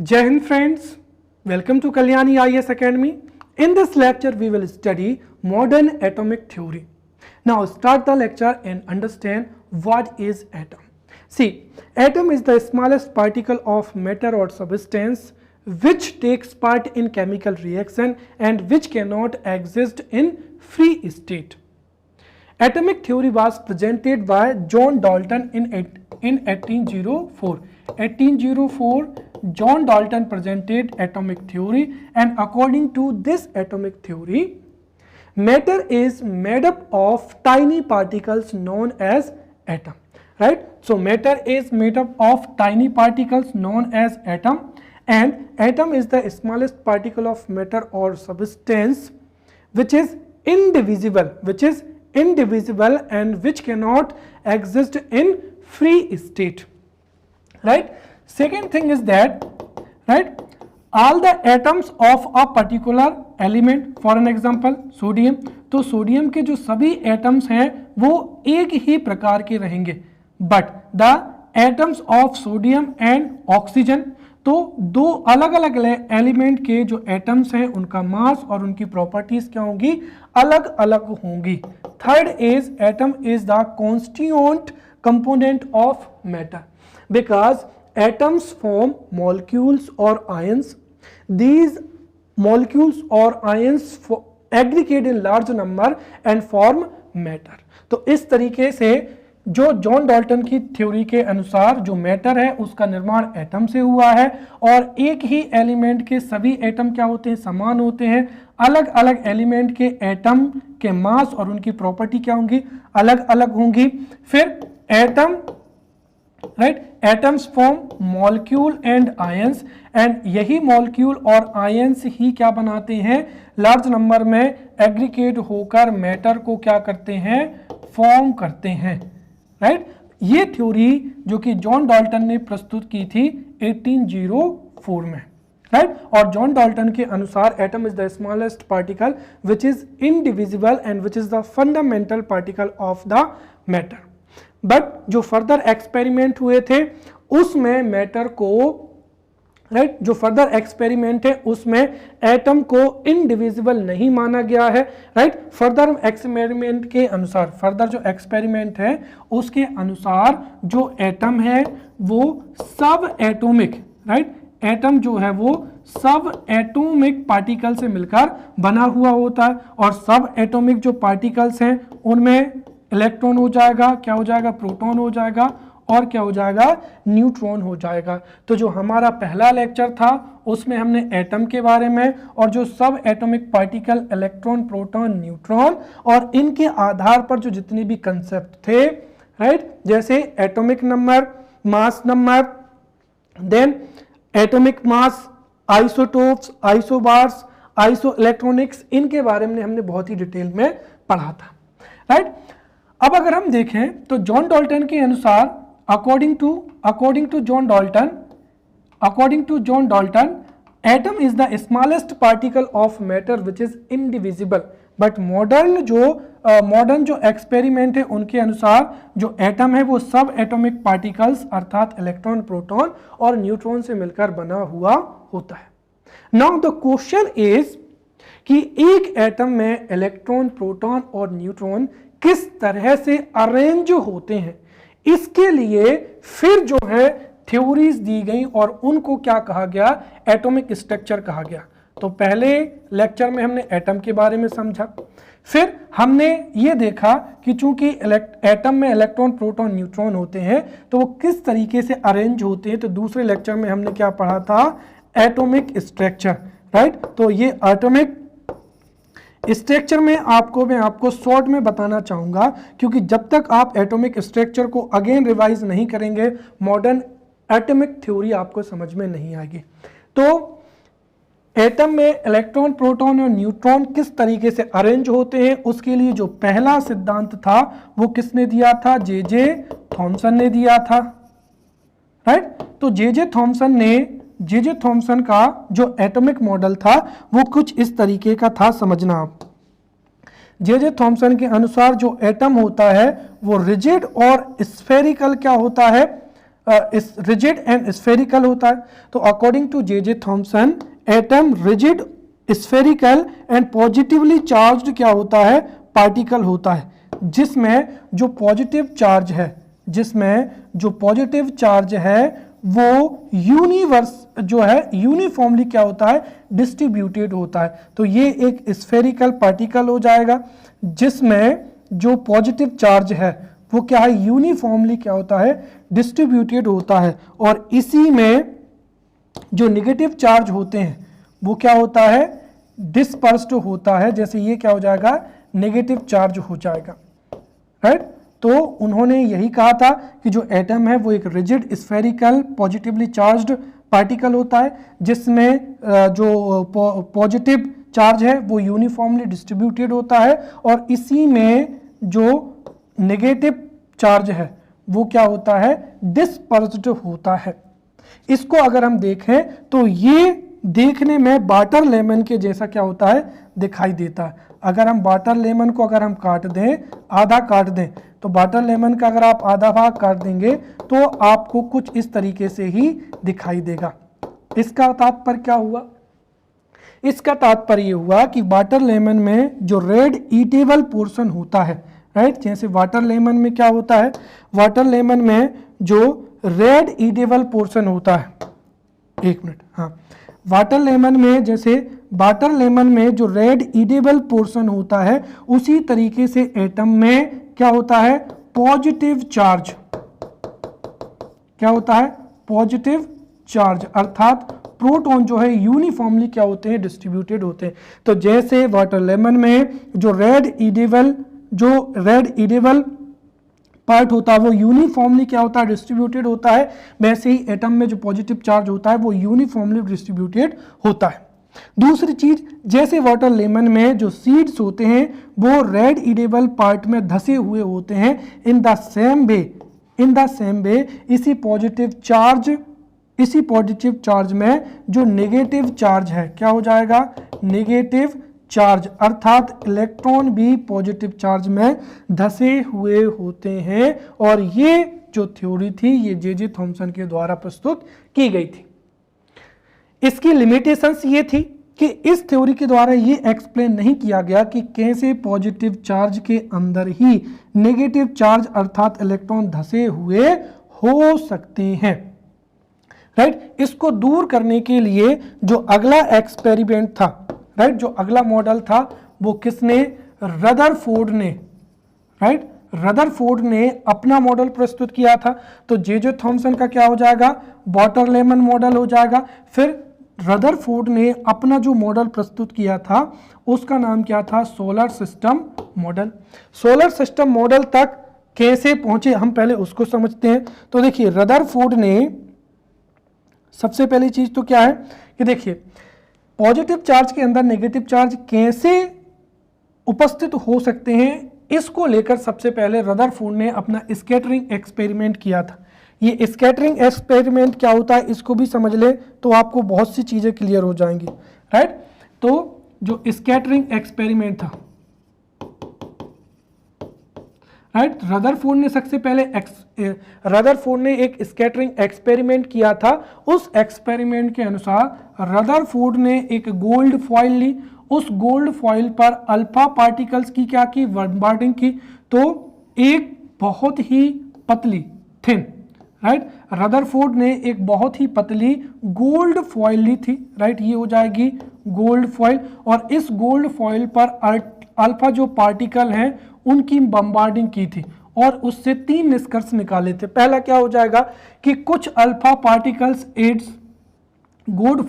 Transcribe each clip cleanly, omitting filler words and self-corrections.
Jai Hind friends, welcome to Kalyani IAS Academy. In this lecture we will study modern atomic theory. Now start the lecture and understand what is atom. See, atom is the smallest particle of matter or substance which takes part in chemical reaction and which cannot exist in free state. Atomic theory was presented by John Dalton in 1804. 1804, John Dalton presented atomic theory, and according to this atomic theory, matter is made up of tiny particles known as atom. Right? So matter is made up of tiny particles known as atom, and atom is the smallest particle of matter or substance which is indivisible and which cannot exist in free state. Right? Second thing is that, right, all the atoms of a particular element, for an example sodium, तो sodium के जो सभी atoms हैं वो एक ही प्रकार के रहेंगे, but the atoms of sodium and oxygen, तो दो अलग अलग एलिमेंट के जो एटम्स हैं उनका मास और उनकी प्रॉपर्टीज क्या होंगी, अलग अलग होंगी. Third is atom is the constituent component of matter because atoms form molecules or ions. These molecules or ions aggregate in large number and form matter. तो इस तरीके से जो जॉन डाल्टन की थ्योरी के अनुसार जो मैटर है उसका निर्माण एटम से हुआ है, और एक ही एलिमेंट के सभी एटम क्या होते हैं, समान होते हैं. अलग अलग एलिमेंट के एटम के मास और उनकी प्रॉपर्टी क्या होंगी, अलग अलग होंगी. फिर atom, right, atoms form molecule and ions, and यही मॉलिक्यूल और आयंस ही क्या बनाते हैं, लार्ज नंबर में एग्रीगेट होकर मैटर को क्या करते हैं, फॉर्म करते हैं. राइट, ये थ्योरी जो कि जॉन डाल्टन ने प्रस्तुत की थी 1804 में. राइट, और जॉन डाल्टन के अनुसार atom is the smallest particle which is indivisible and which is the fundamental particle of the matter. But जो फर्दर एक्सपेरिमेंट हुए थे उसमें मैटर को, राइट, जो फर्दर एक्सपेरिमेंट है उसमें एटम को इनडिविजिबल नहीं माना गया है. राइट, फर्दर एक्सपेरिमेंट के अनुसार, फर्दर जो एक्सपेरिमेंट है उसके अनुसार जो एटम है वो सब एटॉमिक, राइट, एटम जो है वो सब एटॉमिक पार्टिकल से मिलकर बना हुआ होता है, और सब एटॉमिक जो पार्टिकल्स हैं उनमें इलेक्ट्रॉन हो जाएगा, क्या हो जाएगा, प्रोटॉन हो जाएगा, और क्या हो जाएगा, न्यूट्रॉन हो जाएगा. तो जो हमारा पहला लेक्चर था उसमें हमने एटम के बारे में और जो सब atomic particle electron, proton, neutron और इनके आधार पर जो जितने भी कंसेप्ट थे, राइट, जैसे atomic number, mass number, then atomic mass, isotopes, isobars, iso electronics, इनके बारे में हमने बहुत ही डिटेल में पढ़ा था. राइट, अब अगर हम देखें तो जॉन डाल्टन के अनुसार, according to John Dalton, atom is the smallest particle of matter which is indivisible. But modern जो एक्सपेरिमेंट है उनके अनुसार जो एटम है वो सब एटॉमिक पार्टिकल्स अर्थात इलेक्ट्रॉन, प्रोटॉन और न्यूट्रॉन से मिलकर बना हुआ होता है. नाउ द क्वेश्चन इज कि एक एटम में इलेक्ट्रॉन, प्रोटॉन और न्यूट्रॉन किस तरह से अरेंज होते हैं, इसके लिए फिर जो है थ्योरीज दी गई और उनको क्या कहा गया, एटॉमिक स्ट्रक्चर कहा गया. तो पहले लेक्चर में हमने एटम के बारे में समझा, फिर हमने ये देखा कि चूंकि एटम में इलेक्ट्रॉन, प्रोटॉन, न्यूट्रॉन होते हैं तो वो किस तरीके से अरेंज होते हैं. तो दूसरे लेक्चर में हमने क्या पढ़ा था, एटॉमिक स्ट्रक्चर. राइट, तो ये एटॉमिक स्ट्रक्चर में मैं आपको शॉर्ट में बताना चाहूंगा, क्योंकि जब तक आप एटॉमिक स्ट्रक्चर को अगेन रिवाइज नहीं करेंगे मॉडर्न एटॉमिक थ्योरी आपको समझ में नहीं आएगी. तो एटम में इलेक्ट्रॉन, प्रोटॉन और न्यूट्रॉन किस तरीके से अरेंज होते हैं उसके लिए जो पहला सिद्धांत था वो किसने दिया था, जे थॉमसन ने दिया था. राइट, तो जे थॉमसन का जो एटॉमिक मॉडल था वो कुछ इस तरीके का था, समझना आप. जे थॉमसन के अनुसार जो एटम होता है वो रिजिड और स्फेरिकल क्या होता है, रिजिड एंड स्फेरिकल होता है। तो according to J Thomson atom rigid, spherical and positively charged क्या होता है, पार्टिकल होता है, जिसमें जो पॉजिटिव चार्ज है, जिसमें जो पॉजिटिव चार्ज है वो यूनिवर्स जो है यूनिफॉर्मली क्या होता है, डिस्ट्रीब्यूटेड होता है। तो ये एक स्फेरिकल पार्टिकल हो जाएगा जिसमें जो पॉजिटिव चार्ज है वो क्या है, यूनिफॉर्मली क्या होता है, डिस्ट्रीब्यूटेड होता है। और इसी में जो नेगेटिव चार्ज होते हैं वो क्या होता है, डिस्पर्स्ड होता है। जैसे ये क्या हो जाएगा, नेगेटिव चार्ज हो जाएगा, राइट। तो उन्होंने यही कहा था कि जो एटम है वो एक rigid spherical positively charged particle होता है, जिसमें जो पॉजिटिव चार्ज है वो यूनिफॉर्मली डिस्ट्रीब्यूटेड होता है, और इसी में जो नेगेटिव चार्ज है वो क्या होता है, डिस्पर्स्ड होता है। इसको अगर हम देखें तो ये देखने में वाटर लेमन के जैसा क्या होता है, दिखाई देता है। अगर हम वाटर लेमन को अगर हम काट दें, आधा काट दें, तो वाटर लेमन का अगर आप आधा भाग काट देंगे तो आपको कुछ इस तरीके से ही दिखाई देगा। इसका तात्पर्य क्या हुआ, इसका तात्पर्य हुआ कि वाटर लेमन में जो रेड ईटेबल पोर्शन होता है, राइट, जैसे वाटर लेमन में क्या होता है, वाटर लेमन में जो रेड ईटेबल पोर्शन होता है, एक मिनट, हाँ, वाटर लेमन में, जैसे वाटर लेमन में जो रेड ईडेबल पोर्शन होता है, उसी तरीके से एटम में क्या होता है, पॉजिटिव चार्ज, क्या होता है, पॉजिटिव चार्ज, अर्थात प्रोटॉन जो है यूनिफॉर्मली क्या होते हैं, डिस्ट्रीब्यूटेड होते हैं। तो जैसे वाटर लेमन में जो रेड ईडेबल पार्ट होता है वो यूनिफॉर्मली क्या होता है, डिस्ट्रीब्यूटेड होता है, वैसे ही एटम में जो पॉजिटिव चार्ज होता है वो यूनिफॉर्मली डिस्ट्रीब्यूटेड होता है। दूसरी चीज, जैसे वाटर लेमन में जो सीड्स होते हैं वो रेड ईडेबल पार्ट में धसे हुए होते हैं, इन द सेम वे इसी पॉजिटिव चार्ज में जो नेगेटिव चार्ज है क्या हो जाएगा, नेगेटिव चार्ज, अर्थात इलेक्ट्रॉन भी पॉजिटिव चार्ज में धसे हुए होते हैं। और ये जो थ्योरी थी ये जे थॉमसन के द्वारा प्रस्तुत की गई थी। इसकी लिमिटेशंस ये थी कि इस थ्योरी के द्वारा ये एक्सप्लेन नहीं किया गया कि कैसे पॉजिटिव चार्ज के अंदर ही नेगेटिव चार्ज अर्थात इलेक्ट्रॉन धसे हुए हो सकते हैं, राइट। इसको दूर करने के लिए जो अगला एक्सपेरिमेंट था, राइट, जो अगला मॉडल था वो किसने, रदरफोर्ड ने, राइट, रदरफोर्ड ने अपना मॉडल प्रस्तुत किया था। तो जे थॉमसन का क्या हो जाएगा, वाटर लेमन मॉडल हो जाएगा। फिर रदरफोर्ड ने अपना जो मॉडल प्रस्तुत किया था उसका नाम क्या था, solar system model. Solar system model तक कैसे पहुंचे हम पहले उसको समझते हैं। तो देखिए रदरफोर्ड ने सबसे पहली चीज तो क्या है कि देखिए पॉजिटिव चार्ज के अंदर नेगेटिव चार्ज कैसे उपस्थित हो सकते हैं, इसको लेकर सबसे पहले रदरफोर्ड ने अपना स्कैटरिंग एक्सपेरिमेंट किया था। ये स्कैटरिंग एक्सपेरिमेंट क्या होता है इसको भी समझ ले तो आपको बहुत सी चीजें क्लियर हो जाएंगी, राइट। तो जो स्कैटरिंग एक्सपेरिमेंट था, राइट, रदरफोर्ड ने सबसे पहले रदरफोर्ड ने एक स्कैटरिंग एक्सपेरिमेंट किया था। उस एक्सपेरिमेंट के अनुसार रदरफोर्ड ने एक गोल्ड फॉइल ली, उस गोल्ड फॉइल पर अल्फा पार्टिकल्स की क्या की, बॉम्बार्डिंग की। तो एक बहुत ही पतली थिन, राइट, रदरफोर्ड ने एक बहुत ही पतली गोल्ड फॉइल ली थी, राइट, ये हो जाएगी गोल्ड फॉइल। और इस गोल्ड फॉइल पर अल्फा जो पार्टिकल हैं उनकी बम्बार्डिंग की थी और उससे 3 निष्कर्ष निकाले थे। पहला क्या हो जाएगा कि कुछ अल्फा पार्टिकल्स एड्स गोल्ड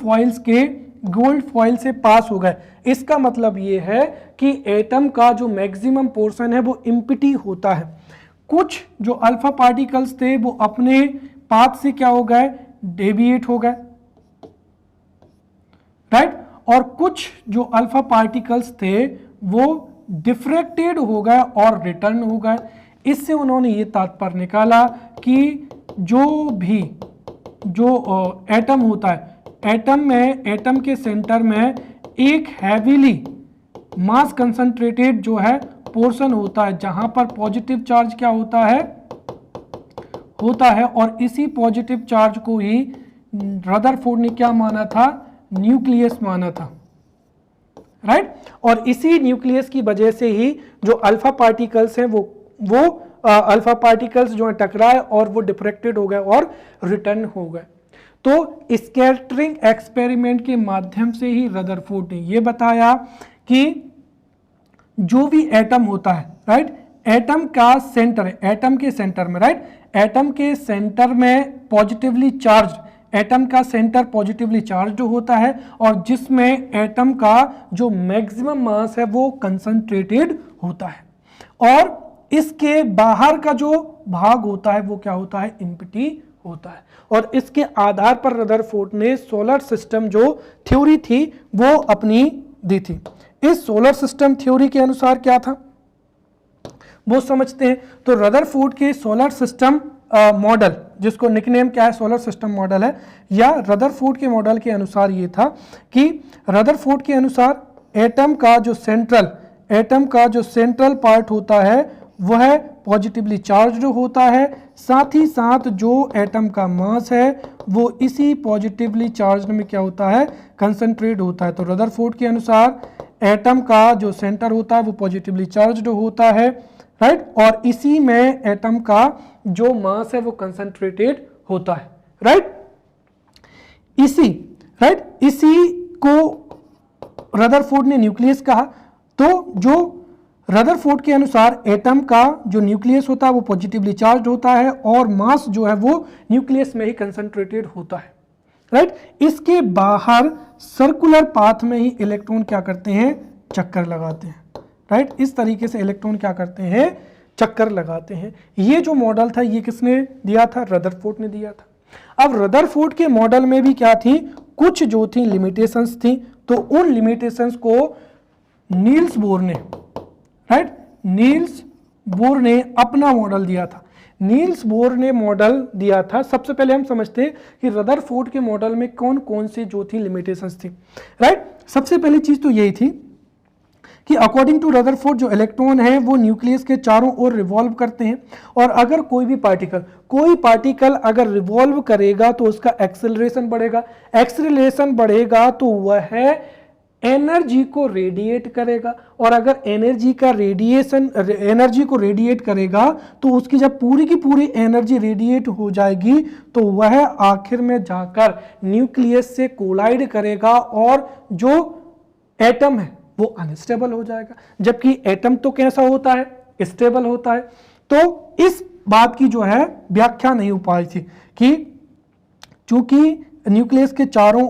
फॉइल से पास हो गए। इसका मतलब ये है कि एटम का जो मैक्सिमम पोर्शन है वो एम्प्टी होता है। कुछ जो अल्फा पार्टिकल्स थे वो अपने पाथ से क्या हो गए, डेविएट हो गए, राइट। और कुछ जो अल्फा पार्टिकल्स थे वो डिफ्रैक्टेड हो गए और रिटर्न हो गए। इससे उन्होंने ये तात्पर्य निकाला कि जो एटम होता है, एटम के सेंटर में एक हैवीली मास कंसंट्रेटेड जो है पोर्शन होता है, जहां पर पॉजिटिव चार्ज क्या होता है, होता है और इसी पॉजिटिव चार्ज को ही रदरफोर्ड ने क्या माना था, न्यूक्लियस माना था, राइट। और इसी न्यूक्लियस की वजह से ही जो अल्फा पार्टिकल्स हैं वो अल्फा पार्टिकल्स जो है टकराए और वो डिफ्रैक्टेड हो गए और रिटर्न हो गए। तो स्कैटरिंग एक्सपेरिमेंट के माध्यम से ही रदरफोर्ड ने ये बताया कि जो भी एटम होता है, राइट, एटम का सेंटर है, एटम के सेंटर में, राइट, एटम के सेंटर में पॉजिटिवली चार्ज, एटम का सेंटर पॉजिटिवली चार्ज होता है और जिसमें एटम का जो मैक्सिमम मास है वो कंसंट्रेटेड होता है और इसके बाहर का जो भाग होता है वो क्या होता है, एम्प्टी होता है। और इसके आधार पर रदरफोर्ड ने सोलर सिस्टम जो थ्योरी थी वो अपनी दी थी। इस सोलर सिस्टम थ्योरी के अनुसार क्या था वो समझते हैं। तो रदरफोर्ड के सोलर सिस्टम मॉडल, जिसको निकनेम क्या है, सोलर सिस्टम मॉडल है, या रदरफोर्ड के मॉडल के अनुसार ये था कि रदरफोर्ड के अनुसार एटम का जो सेंट्रल पार्ट होता है वह पॉजिटिवली चार्ज्ड होता है, साथ ही साथ जो एटम का मास है वो इसी पॉजिटिवली चार्ज में क्या होता है, कंसंट्रेट होता है। तो रदरफोर्ड के अनुसार एटम का जो सेंटर होता है वो पॉजिटिवली चार्ज्ड होता है, राइट, और इसी में एटम का जो मास है वो कंसंट्रेटेड होता है, राइट। इसी को रदरफोर्ड ने न्यूक्लियस कहा। तो जो रदरफोर्ड के अनुसार एटम का जो न्यूक्लियस होता है वो पॉजिटिवली चार्ज होता है और मास जो है वो न्यूक्लियस में ही कंसंट्रेटेड होता है, राइट। इसके बाहर सर्कुलर पाथ में ही इलेक्ट्रॉन क्या करते हैं, चक्कर लगाते हैं, राइट। इस तरीके से इलेक्ट्रॉन क्या करते हैं, चक्कर लगाते हैं। ये जो मॉडल था ये किसने दिया था, रदरफोर्ड ने दिया था। अब रदरफोर्ड के मॉडल में भी क्या थी, कुछ जो थी लिमिटेशंस थी। तो उन लिमिटेशंस को नील्स बोर ने, राइट, नील्स बोर ने अपना मॉडल दिया था। नील्स बोर ने मॉडल दिया था। सबसे पहले हम समझते हैं कि रदरफोर्ड के मॉडल में कौन कौन सी जो थी लिमिटेशंस थी, राइट। सबसे पहली चीज तो यही थी कि अकॉर्डिंग टू रदरफोर्ड जो इलेक्ट्रॉन है वो न्यूक्लियस के चारों ओर रिवॉल्व करते हैं और अगर कोई पार्टिकल अगर रिवॉल्व करेगा तो उसका एक्सेलरेशन बढ़ेगा तो वह एनर्जी को रेडिएट करेगा और अगर एनर्जी को रेडिएट करेगा तो उसकी जब पूरी की पूरी एनर्जी रेडिएट हो जाएगी तो वह आखिर में जाकर न्यूक्लियस से कोलाइड करेगा और जो एटम है वो अनस्टेबल हो जाएगा, जबकि एटम तो कैसा होता है, स्टेबल होता है। तो इस बात की जो है व्याख्या नहीं हो पाई थी कि चूंकि न्यूक्लियस के चारों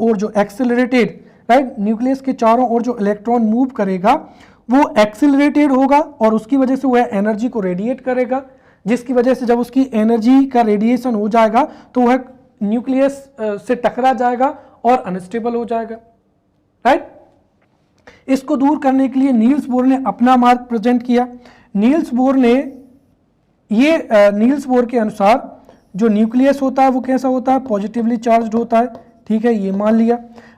ओर जो एक्सेलरेटेड, राइट, न्यूक्लियस के चारों ओर जो इलेक्ट्रॉन मूव करेगा वो एक्सेलरेटेड होगा और उसकी वजह से वह एनर्जी को रेडिएट करेगा, जिसकी वजह से जब उसकी एनर्जी का रेडिएशन हो जाएगा तो वह न्यूक्लियस से टकरा जाएगा और अनस्टेबल हो जाएगा, राइट। इसको दूर करने के लिए नील्स बोर ने अपना मार्ग प्रेजेंट किया। नील्स बोर के अनुसार जो न्यूक्लियस होता है वो कैसा होता है, पॉजिटिवली चार्ज्ड होता है, ठीक है, ये मान लिया,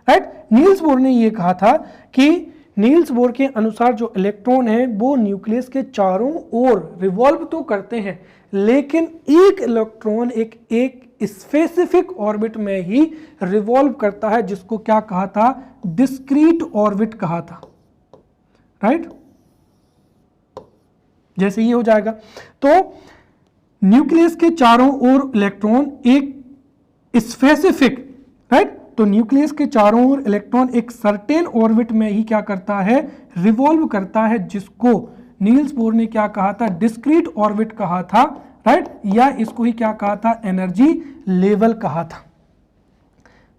राइट। नील्स बोर ने ये कहा था कि नील्स बोर के अनुसार जो इलेक्ट्रॉन है वो न्यूक्लियस के चारों ओर रिवॉल्व तो करते हैं लेकिन एक इलेक्ट्रॉन एक स्पेसिफिक ऑर्बिट में ही रिवॉल्व करता है, जिसको क्या कहा था, डिस्क्रीट ऑर्बिट कहा था, राइट। जैसे ये हो जाएगा तो न्यूक्लियस के चारों ओर इलेक्ट्रॉन एक स्पेसिफिक, राइट, तो न्यूक्लियस के चारों ओर इलेक्ट्रॉन एक सर्टेन ऑर्बिट में ही क्या करता है, रिवॉल्व करता है, जिसको नील्स बोर ने क्या कहा था, डिस्क्रीट ऑर्बिट कहा था, राइट, या इसको ही क्या कहा था, एनर्जी लेवल कहा था,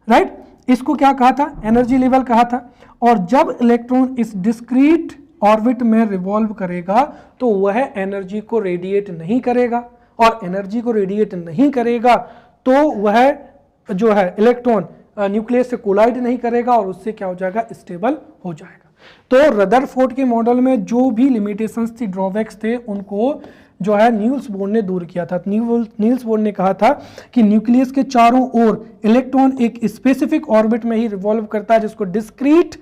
राइट। इसको क्या कहा था, एनर्जी लेवल कहा था। और जब इलेक्ट्रॉन इस डिस्क्रीट ऑर्बिट में रिवॉल्व करेगा तो वह एनर्जी को रेडिएट नहीं करेगा और एनर्जी को रेडिएट नहीं करेगा तो वह जो है इलेक्ट्रॉन न्यूक्लियस से कोलाइड नहीं करेगा और उससे क्या हो जाएगा, स्टेबल हो जाएगा। तो रदरफोर्ड के मॉडल में जो भी लिमिटेशंस थी, ड्रॉबैक्स थे, उनको जो है नील्स बोर ने दूर किया था। नील्स बोर ने कहा था कि न्यूक्लियस के चारों ओर इलेक्ट्रॉन एक स्पेसिफिक ऑर्बिट में ही रिवॉल्व करता है, जिसको डिस्क्रीट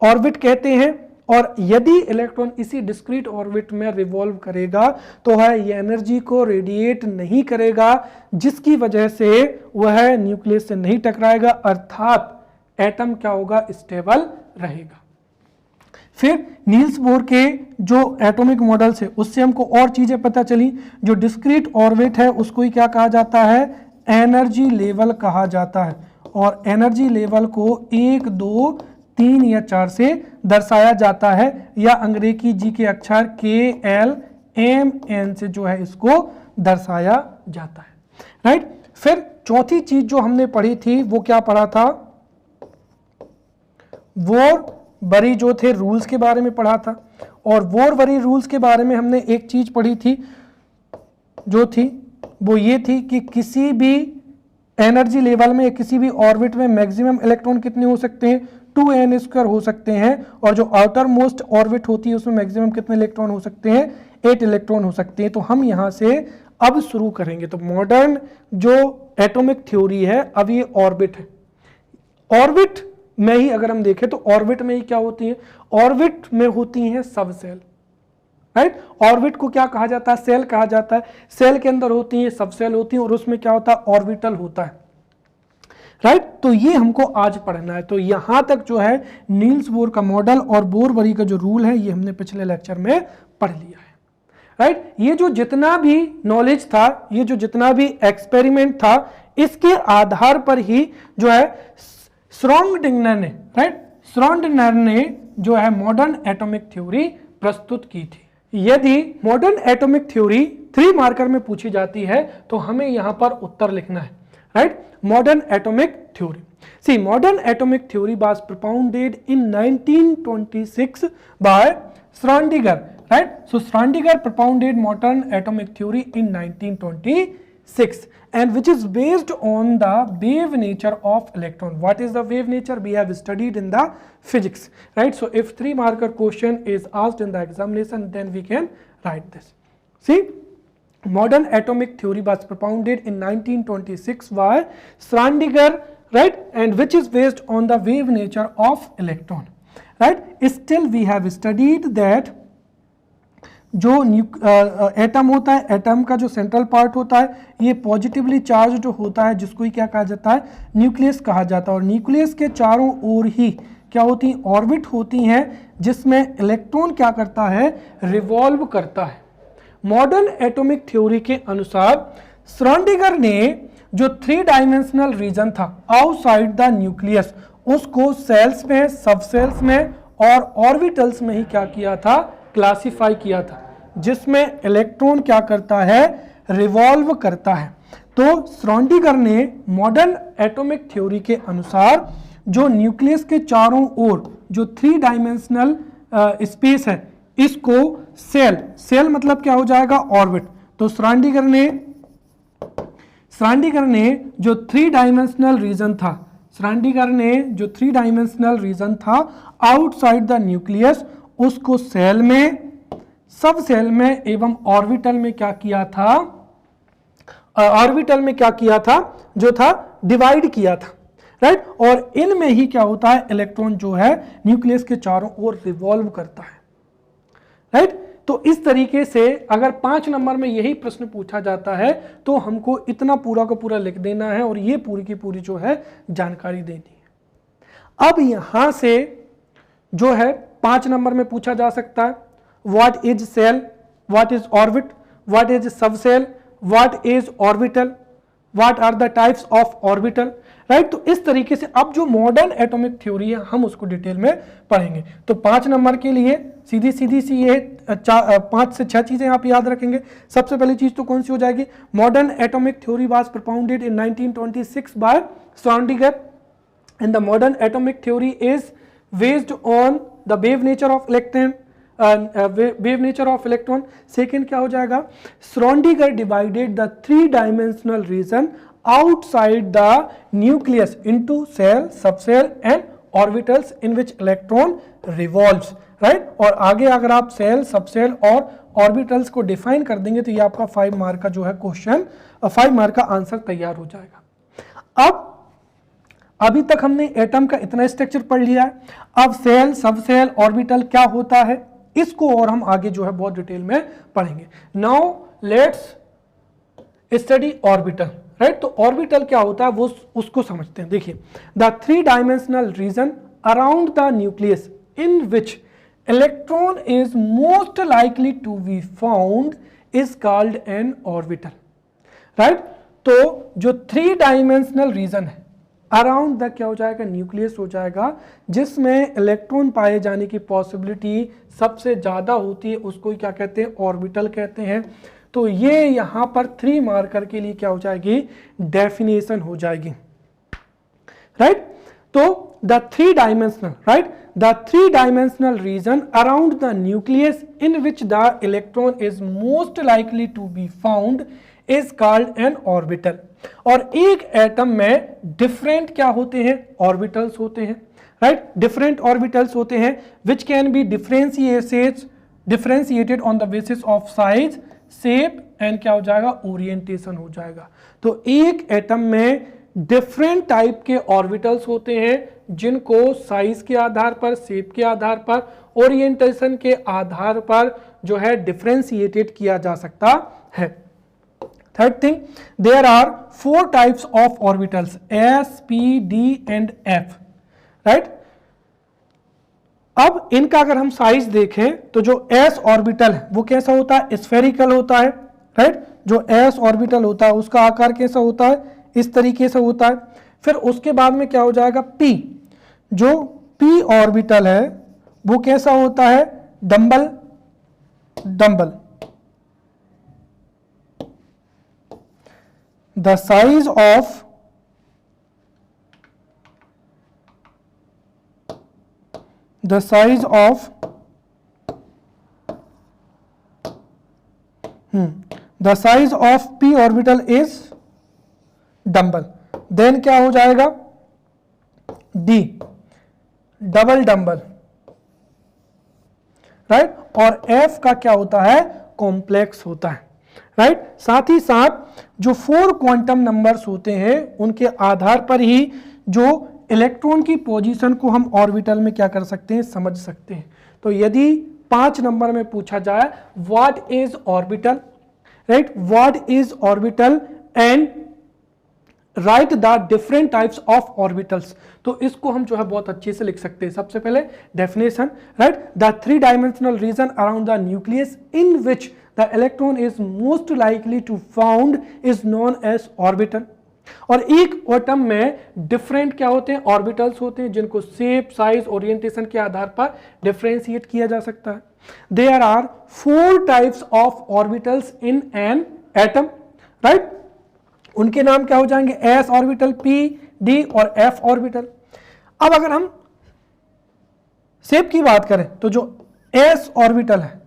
ऑर्बिट कहते हैं, और यदि इलेक्ट्रॉन इसी डिस्क्रीट ऑर्बिट में रिवॉल्व करेगा तो है ये एनर्जी को रेडिएट नहीं करेगा, जिसकी वजह से वह न्यूक्लियस से नहीं टकराएगा, अर्थात एटम क्या होगा, स्टेबल रहेगा। फिर नील्स बोर के जो एटॉमिक मॉडल से उससे हमको और चीजें पता चली। जो डिस्क्रीट ऑर्बिट है उसको ही क्या कहा जाता है, एनर्जी लेवल कहा जाता है, और एनर्जी लेवल को 1, 2, 3 या 4 से दर्शाया जाता है, या अंग्रेजी जी के अक्षर KLMN से जो है इसको दर्शाया जाता है, राइट। फिर चौथी चीज जो हमने पढ़ी थी वो क्या पढ़ा था, वोर बरी जो थे रूल्स के बारे में पढ़ा था। और वोर बरी रूल्स के बारे में हमने एक चीज पढ़ी थी जो थी वो ये थी कि किसी भी एनर्जी लेवल में, किसी भी ऑर्बिट में मैक्सिमम इलेक्ट्रॉन कितने हो सकते हैं, 2n² हो सकते हैं, और जो आउटर मोस्ट ऑर्बिट होती है उसमें मैक्सिमम कितने इलेक्ट्रॉन हो सकते हैं, 8 इलेक्ट्रॉन हो सकते हैं। तो हम यहां से अब शुरू करेंगे। तो मॉडर्न जो एटॉमिक थ्योरी है अब ये ऑर्बिट है। ऑर्बिट में ही अगर हम देखें तो ऑर्बिट में ही क्या होती है, ऑर्बिट में होती हैं सब सेल, राइट। ऑर्बिट को क्या कहा जाता है, सेल कहा जाता है। सेल के अंदर होती हैं सब सेल होती हैं, और उसमें क्या होता है, ऑर्बिटल होता है, राइट। तो ये हमको आज पढ़ना है। तो यहां तक जो है नील्स बोर का मॉडल और बोर बरी का जो रूल है ये हमने पिछले लेक्चर में पढ़ लिया है, राइट। ये जो जितना भी नॉलेज था, ये जो जितना भी एक्सपेरिमेंट था, इसके आधार पर ही जो है श्रोडिंगर ने, राइट, श्रोडिंगर ने जो है मॉडर्न एटॉमिक थ्योरी प्रस्तुत की थी। यदि मॉडर्न एटॉमिक थ्योरी 3 मार्कर में पूछी जाती है तो हमें यहां पर उत्तर लिखना है, right. Modern atomic theory, see modern atomic theory was propounded in 1926 by Schrödinger, right? So Schrödinger propounded modern atomic theory in 1926 and which is based on the wave nature of electron. What is the wave nature? We have studied in the physics, right? So if 3 marker question is asked in the examination, then we can write this. See, modern atomic theory was propounded in 1926 by Schrödinger, right, and which is based on the wave nature of electron, right. Still we have studied that जो atom होता है, atom का जो central part होता है ये positively charge जो होता है, जिसको ही क्या कहा जाता है, न्यूक्लियस कहा जाता है। और न्यूक्लियस के चारों ओर ही क्या होती हैं, ऑर्बिट होती हैं, जिसमें इलेक्ट्रॉन क्या करता है, रिवॉल्व करता है। मॉडर्न एटॉमिक थ्योरी के अनुसार श्रोडिंगर ने जो 3 डायमेंशनल रीजन था आउटसाइड द न्यूक्लियस, उसको सेल्स में, सब सेल्स में और ऑर्बिटल्स में ही क्या किया था, क्लासिफाई किया था, जिसमें इलेक्ट्रॉन क्या करता है, रिवॉल्व करता है। तो श्रोडिंगर ने मॉडर्न एटॉमिक थ्योरी के अनुसार जो न्यूक्लियस के चारों ओर जो 3 डायमेंशनल स्पेस है, इसको सेल, सेल मतलब क्या हो जाएगा, ऑर्बिट। तो श्रोडिंगर ने जो 3 डायमेंशनल रीजन था, श्रोडिंगर ने जो 3 डायमेंशनल रीजन था आउटसाइड द न्यूक्लियस, उसको सेल में, सब सेल में एवं ऑर्बिटल में क्या किया था, ऑर्बिटल में क्या किया था, जो था डिवाइड किया था, राइट। और इनमें ही क्या होता है, इलेक्ट्रॉन जो है न्यूक्लियस के चारों ओर रिवॉल्व करता है, राइट। तो इस तरीके से अगर 5 नंबर में यही प्रश्न पूछा जाता है तो हमको इतना पूरा का पूरा लिख देना है और ये पूरी की पूरी जो है जानकारी देनी है। अब यहां से जो है 5 नंबर में पूछा जा सकता है, what is shell, what is orbit, what is sub shell, what is orbital, what are the types of orbital, right. तो इस तरीके से अब जो मॉडर्न एटॉमिक थ्योरी है हम उसको डिटेल में पढ़ेंगे। तो 5 नंबर के लिए सीधी सी ये 5 से 6 चीजें आप याद रखेंगे। सबसे पहली चीज तो कौन सी हो जाएगी, modern atomic theory was propounded in 1926 by Schrödinger and the modern atomic theory is based on the wave nature of electron, wave nature of electron. Second क्या हो जाएगा, Schrödinger divided the 3 dimensional region outside the nucleus into cell, subcell and orbitals in which electron revolves, right. और आगे अगर आप cell, subshell और orbitals को define कर देंगे तो ये आपका 5 मार्क का जो है क्वेश्चन, 5 मार्क का आंसर तैयार हो जाएगा। अब अभी तक हमने एटम का इतना स्ट्रक्चर पढ़ लिया है। अब सेल, सब सेल, ऑर्बिटल क्या होता है इसको और हम आगे जो है बहुत डिटेल में पढ़ेंगे। Now let's study orbital, right. तो ऑर्बिटल क्या होता है वो उसको समझते हैं। देखिए, the 3 dimensional region around the nucleus in which electron is most likely to be found is called an orbital, right. तो जो 3 डायमेंशनल रीजन है अराउंड द क्या हो जाएगा, न्यूक्लियस हो जाएगा, जिसमें इलेक्ट्रॉन पाए जाने की पॉसिबिलिटी सबसे ज्यादा होती है, उसको क्या कहते हैं, ऑर्बिटल कहते हैं। तो ये यहां पर 3 मार्कर के लिए क्या हो जाएगी, डेफिनेशन हो जाएगी, राइट। तो the 3 dimensional, right, the 3 dimensional region around the nucleus in which the electron is most likely to be found is called an orbital. और एक एटम में डिफरेंट क्या होते हैं, ऑर्बिटल्स होते हैं, राइट। डिफरेंट ऑर्बिटल्स होते हैं which can be differentiated on the basis of size, shape and क्या हो जाएगा, ओरिएंटेशन हो जाएगा। तो एक एटम में डिफरेंट टाइप के ऑर्बिटल्स होते हैं जिनको साइज के आधार पर, शेप के आधार पर, ओरिएंटेशन के आधार पर जो है डिफरेंशिएटेड किया जा सकता है। Third thing, there are 4 types of orbitals, S, P, D and F, right. अब इनका अगर हम साइज देखें तो जो S ऑर्बिटल है वो कैसा होता है, स्फेरिकल होता है, राइट। जो S ऑर्बिटल होता है उसका आकार कैसा होता है, इस तरीके से होता है। फिर उसके बाद में क्या हो जाएगा, P, जो P ऑर्बिटल है वो कैसा होता है, dumbbell, dumbbell. The size of the size of p orbital is dumbbell. Then क्या हो जाएगा, D, डबल डंबल, राइट। और F का क्या होता है, कॉम्प्लेक्स होता है, राइट। साथ ही साथ जो 4 क्वांटम नंबर्स होते हैं उनके आधार पर ही जो इलेक्ट्रॉन की पोजीशन को हम ऑर्बिटल में क्या कर सकते हैं, समझ सकते हैं। तो यदि 5 नंबर में पूछा जाए what is orbital, right, what is orbital and right the different types of orbitals, तो इसको हम जो है बहुत अच्छे से लिख सकते हैं। सबसे पहले definition, right, the 3 dimensional region around the nucleus in which the electron is most likely to found is known as orbital. और एक एटम में डिफरेंट क्या होते हैं, ऑर्बिटल्स होते हैं जिनको शेप, साइज, ओरिएंटेशन के आधार पर डिफरेंशिएट किया जा सकता है। There are 4 types of orbitals in an atom, right. उनके नाम क्या हो जाएंगे, S ऑर्बिटल, P, D और F ऑर्बिटल। अब अगर हम शेप की बात करें तो जो S ऑर्बिटल है,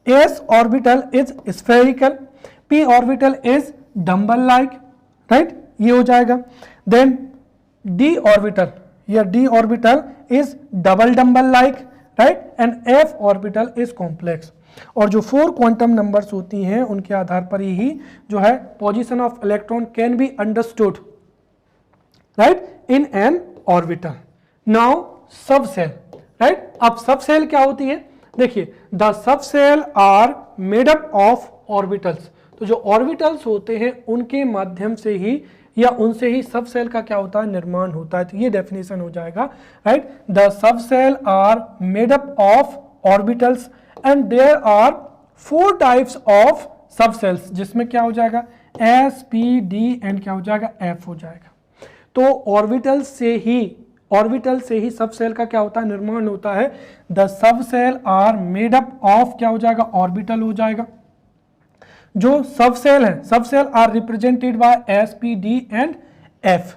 S orbital is spherical, P orbital is dumbbell like, right, ये हो जाएगा। देन D ऑर्बिटल, या D orbital is double dumbbell like, right, and F orbital is complex. और जो 4 क्वांटम नंबर्स होती हैं उनके आधार पर ही जो है position of electron can be understood, right, in an orbital. Now subshell, right. अब सब सेल क्या होती है, देखिए, the subshell are made up of orbitals. तो जो ऑर्बिटल्स होते हैं उनके माध्यम से ही या उनसे ही सब सेल का क्या होता है, निर्माण होता है। तो ये डेफिनेशन हो जाएगा, right, the subshell are made up of orbitals and there are 4 types of subshells, जिसमें क्या हो जाएगा, S, P, D एंड क्या हो जाएगा, F हो जाएगा। तो ऑर्बिटल से ही सब सेल का क्या होता है, निर्माण होता है। The subshell are made up of क्या हो जाएगा, ऑर्बिटल हो जाएगा। जो सब सेल है, subshell are represented by S, P, D and F।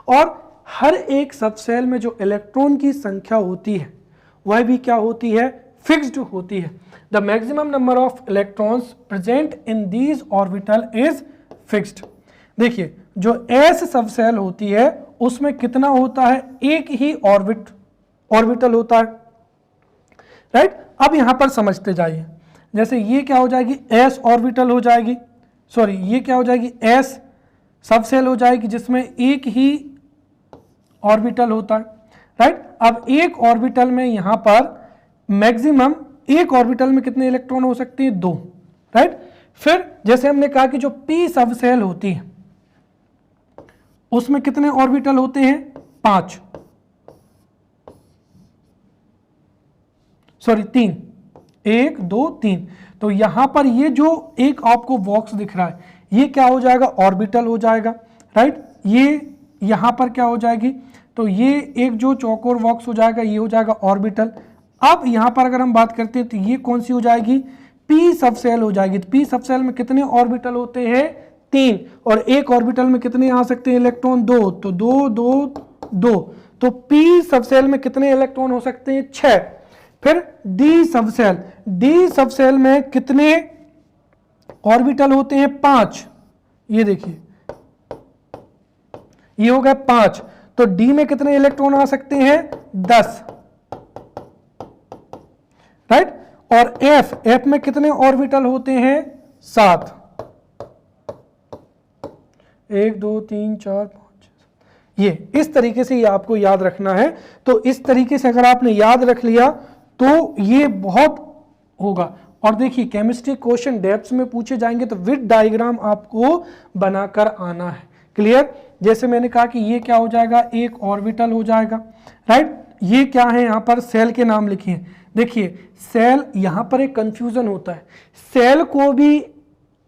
और हर एक सब सेल में जो इलेक्ट्रॉन की संख्या होती है वह भी क्या होती है, फिक्स्ड होती है। The maximum number of electrons present in these orbital is fixed. देखिए, जो S सब सेल होती है उसमें कितना होता है, एक ही ऑर्बिटल होता है, राइट। अब यहां पर समझते जाइए, जैसे ये क्या हो जाएगी, S ऑर्बिटल हो जाएगी, सॉरी ये क्या हो जाएगी, S सब सेल हो जाएगी जिसमें एक ही ऑर्बिटल होता है, राइट। अब एक ऑर्बिटल में यहां पर मैक्सिमम एक ऑर्बिटल में कितने इलेक्ट्रॉन हो सकते हैं? 2, राइट। फिर जैसे हमने कहा कि जो p सब सेल होती है उसमें कितने ऑर्बिटल होते हैं? 5, सॉरी 3, 1 2 3। तो यहां पर ये जो एक आपको बॉक्स दिख रहा है ये क्या हो जाएगा? ऑर्बिटल हो जाएगा, राइट। ये यहां पर क्या हो जाएगी? तो ये एक जो चौकोर बॉक्स हो जाएगा ये हो जाएगा ऑर्बिटल। अब यहां पर अगर हम बात करते हैं तो ये कौन सी हो जाएगी? p सब सेल हो जाएगी। तो p सब सेल में कितने ऑर्बिटल होते हैं? 3, और एक ऑर्बिटल में कितने आ सकते हैं इलेक्ट्रॉन? 2, तो 2 2 2। तो p सब सेल में कितने इलेक्ट्रॉन हो सकते हैं? 6। फिर d सब सेल, d सब सेल में कितने ऑर्बिटल होते हैं? 5। ये देखिए ये हो गया 5। तो d में कितने इलेक्ट्रॉन आ सकते हैं? 10, राइट। और f में कितने ऑर्बिटल होते हैं? 7। 1 2 3 4 5। ये इस तरीके से ये आपको याद रखना है। तो इस तरीके से अगर आपने याद रख लिया तो ये बहुत होगा। और देखिए केमिस्ट्री क्वेश्चन डेप्थ में पूछे जाएंगे तो विद डायग्राम आपको बनाकर आना है। क्लियर? जैसे मैंने कहा कि ये क्या हो जाएगा? एक ऑर्बिटल हो जाएगा, राइट। ये क्या है? यहां पर सेल के नाम लिखे हैं। देखिए सेल, यहां पर एक कंफ्यूजन होता है, सेल को भी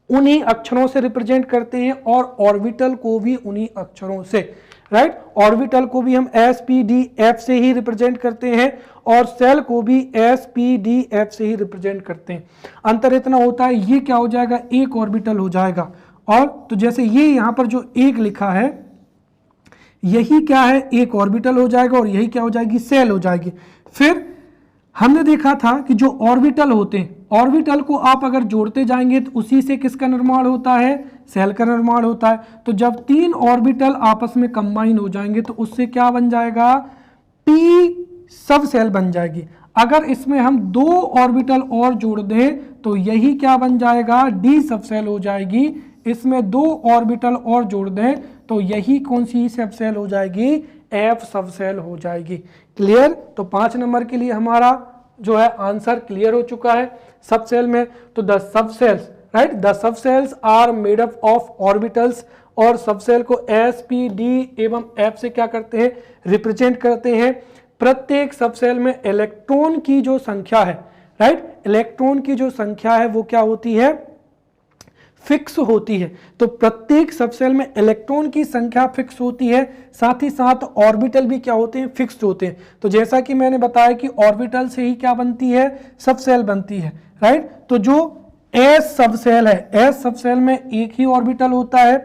उन्हीं अक्षरों से रिप्रेजेंट करते हैं और ऑर्बिटल को भी उन्हीं अक्षरों से, राइट। ऑर्बिटल को भी हम एस पी डी एफ से ही रिप्रेजेंट करते हैं और सेल को भी एस पी डी एफ से ही रिप्रेजेंट करते हैं। अंतर इतना होता है, ये क्या हो जाएगा? एक ऑर्बिटल हो जाएगा। और तो जैसे ये यहां पर जो एक लिखा है यही क्या है? एक ऑर्बिटल हो जाएगा और यही क्या हो जाएगी? सेल हो जाएगी। फिर हमने देखा था कि जो ऑर्बिटल होते हैं, ऑर्बिटल को आप अगर जोड़ते जाएंगे तो उसी से किसका निर्माण होता है? सेल का निर्माण होता है। तो जब 3 ऑर्बिटल आपस में कंबाइन हो जाएंगे तो उससे क्या बन जाएगा? p सब सेल बन जाएगी। अगर इसमें हम 2 ऑर्बिटल और जोड़ दें तो यही क्या बन जाएगा? d सब सेल हो जाएगी। इसमें 2 ऑर्बिटल और जोड़ दें तो यही कौन सी सब सेल हो जाएगी? f सब सेल हो जाएगी। क्लियर? तो 5 नंबर के लिए हमारा जो है आंसर क्लियर हो चुका है सब सेल में। तो the subshells, right, the subshells are made up of orbitals. और सब सेल को एस पी डी एवं एफ से क्या करते हैं? रिप्रेजेंट करते हैं। प्रत्येक सब सेल में इलेक्ट्रॉन की जो संख्या है, राइट, इलेक्ट्रॉन की जो संख्या है वो क्या होती है? फिक्स होती है। तो प्रत्येक सब सेल में इलेक्ट्रॉन की संख्या फिक्स होती है, साथ ही साथ ऑर्बिटल भी क्या होते हैं? फिक्स्ड होते हैं। तो जैसा कि मैंने बताया कि ऑर्बिटल से ही क्या बनती है? सब सेल बनती है, राइट। तो जो एस सब सेल है, एस सब सेल में एक ही ऑर्बिटल होता है।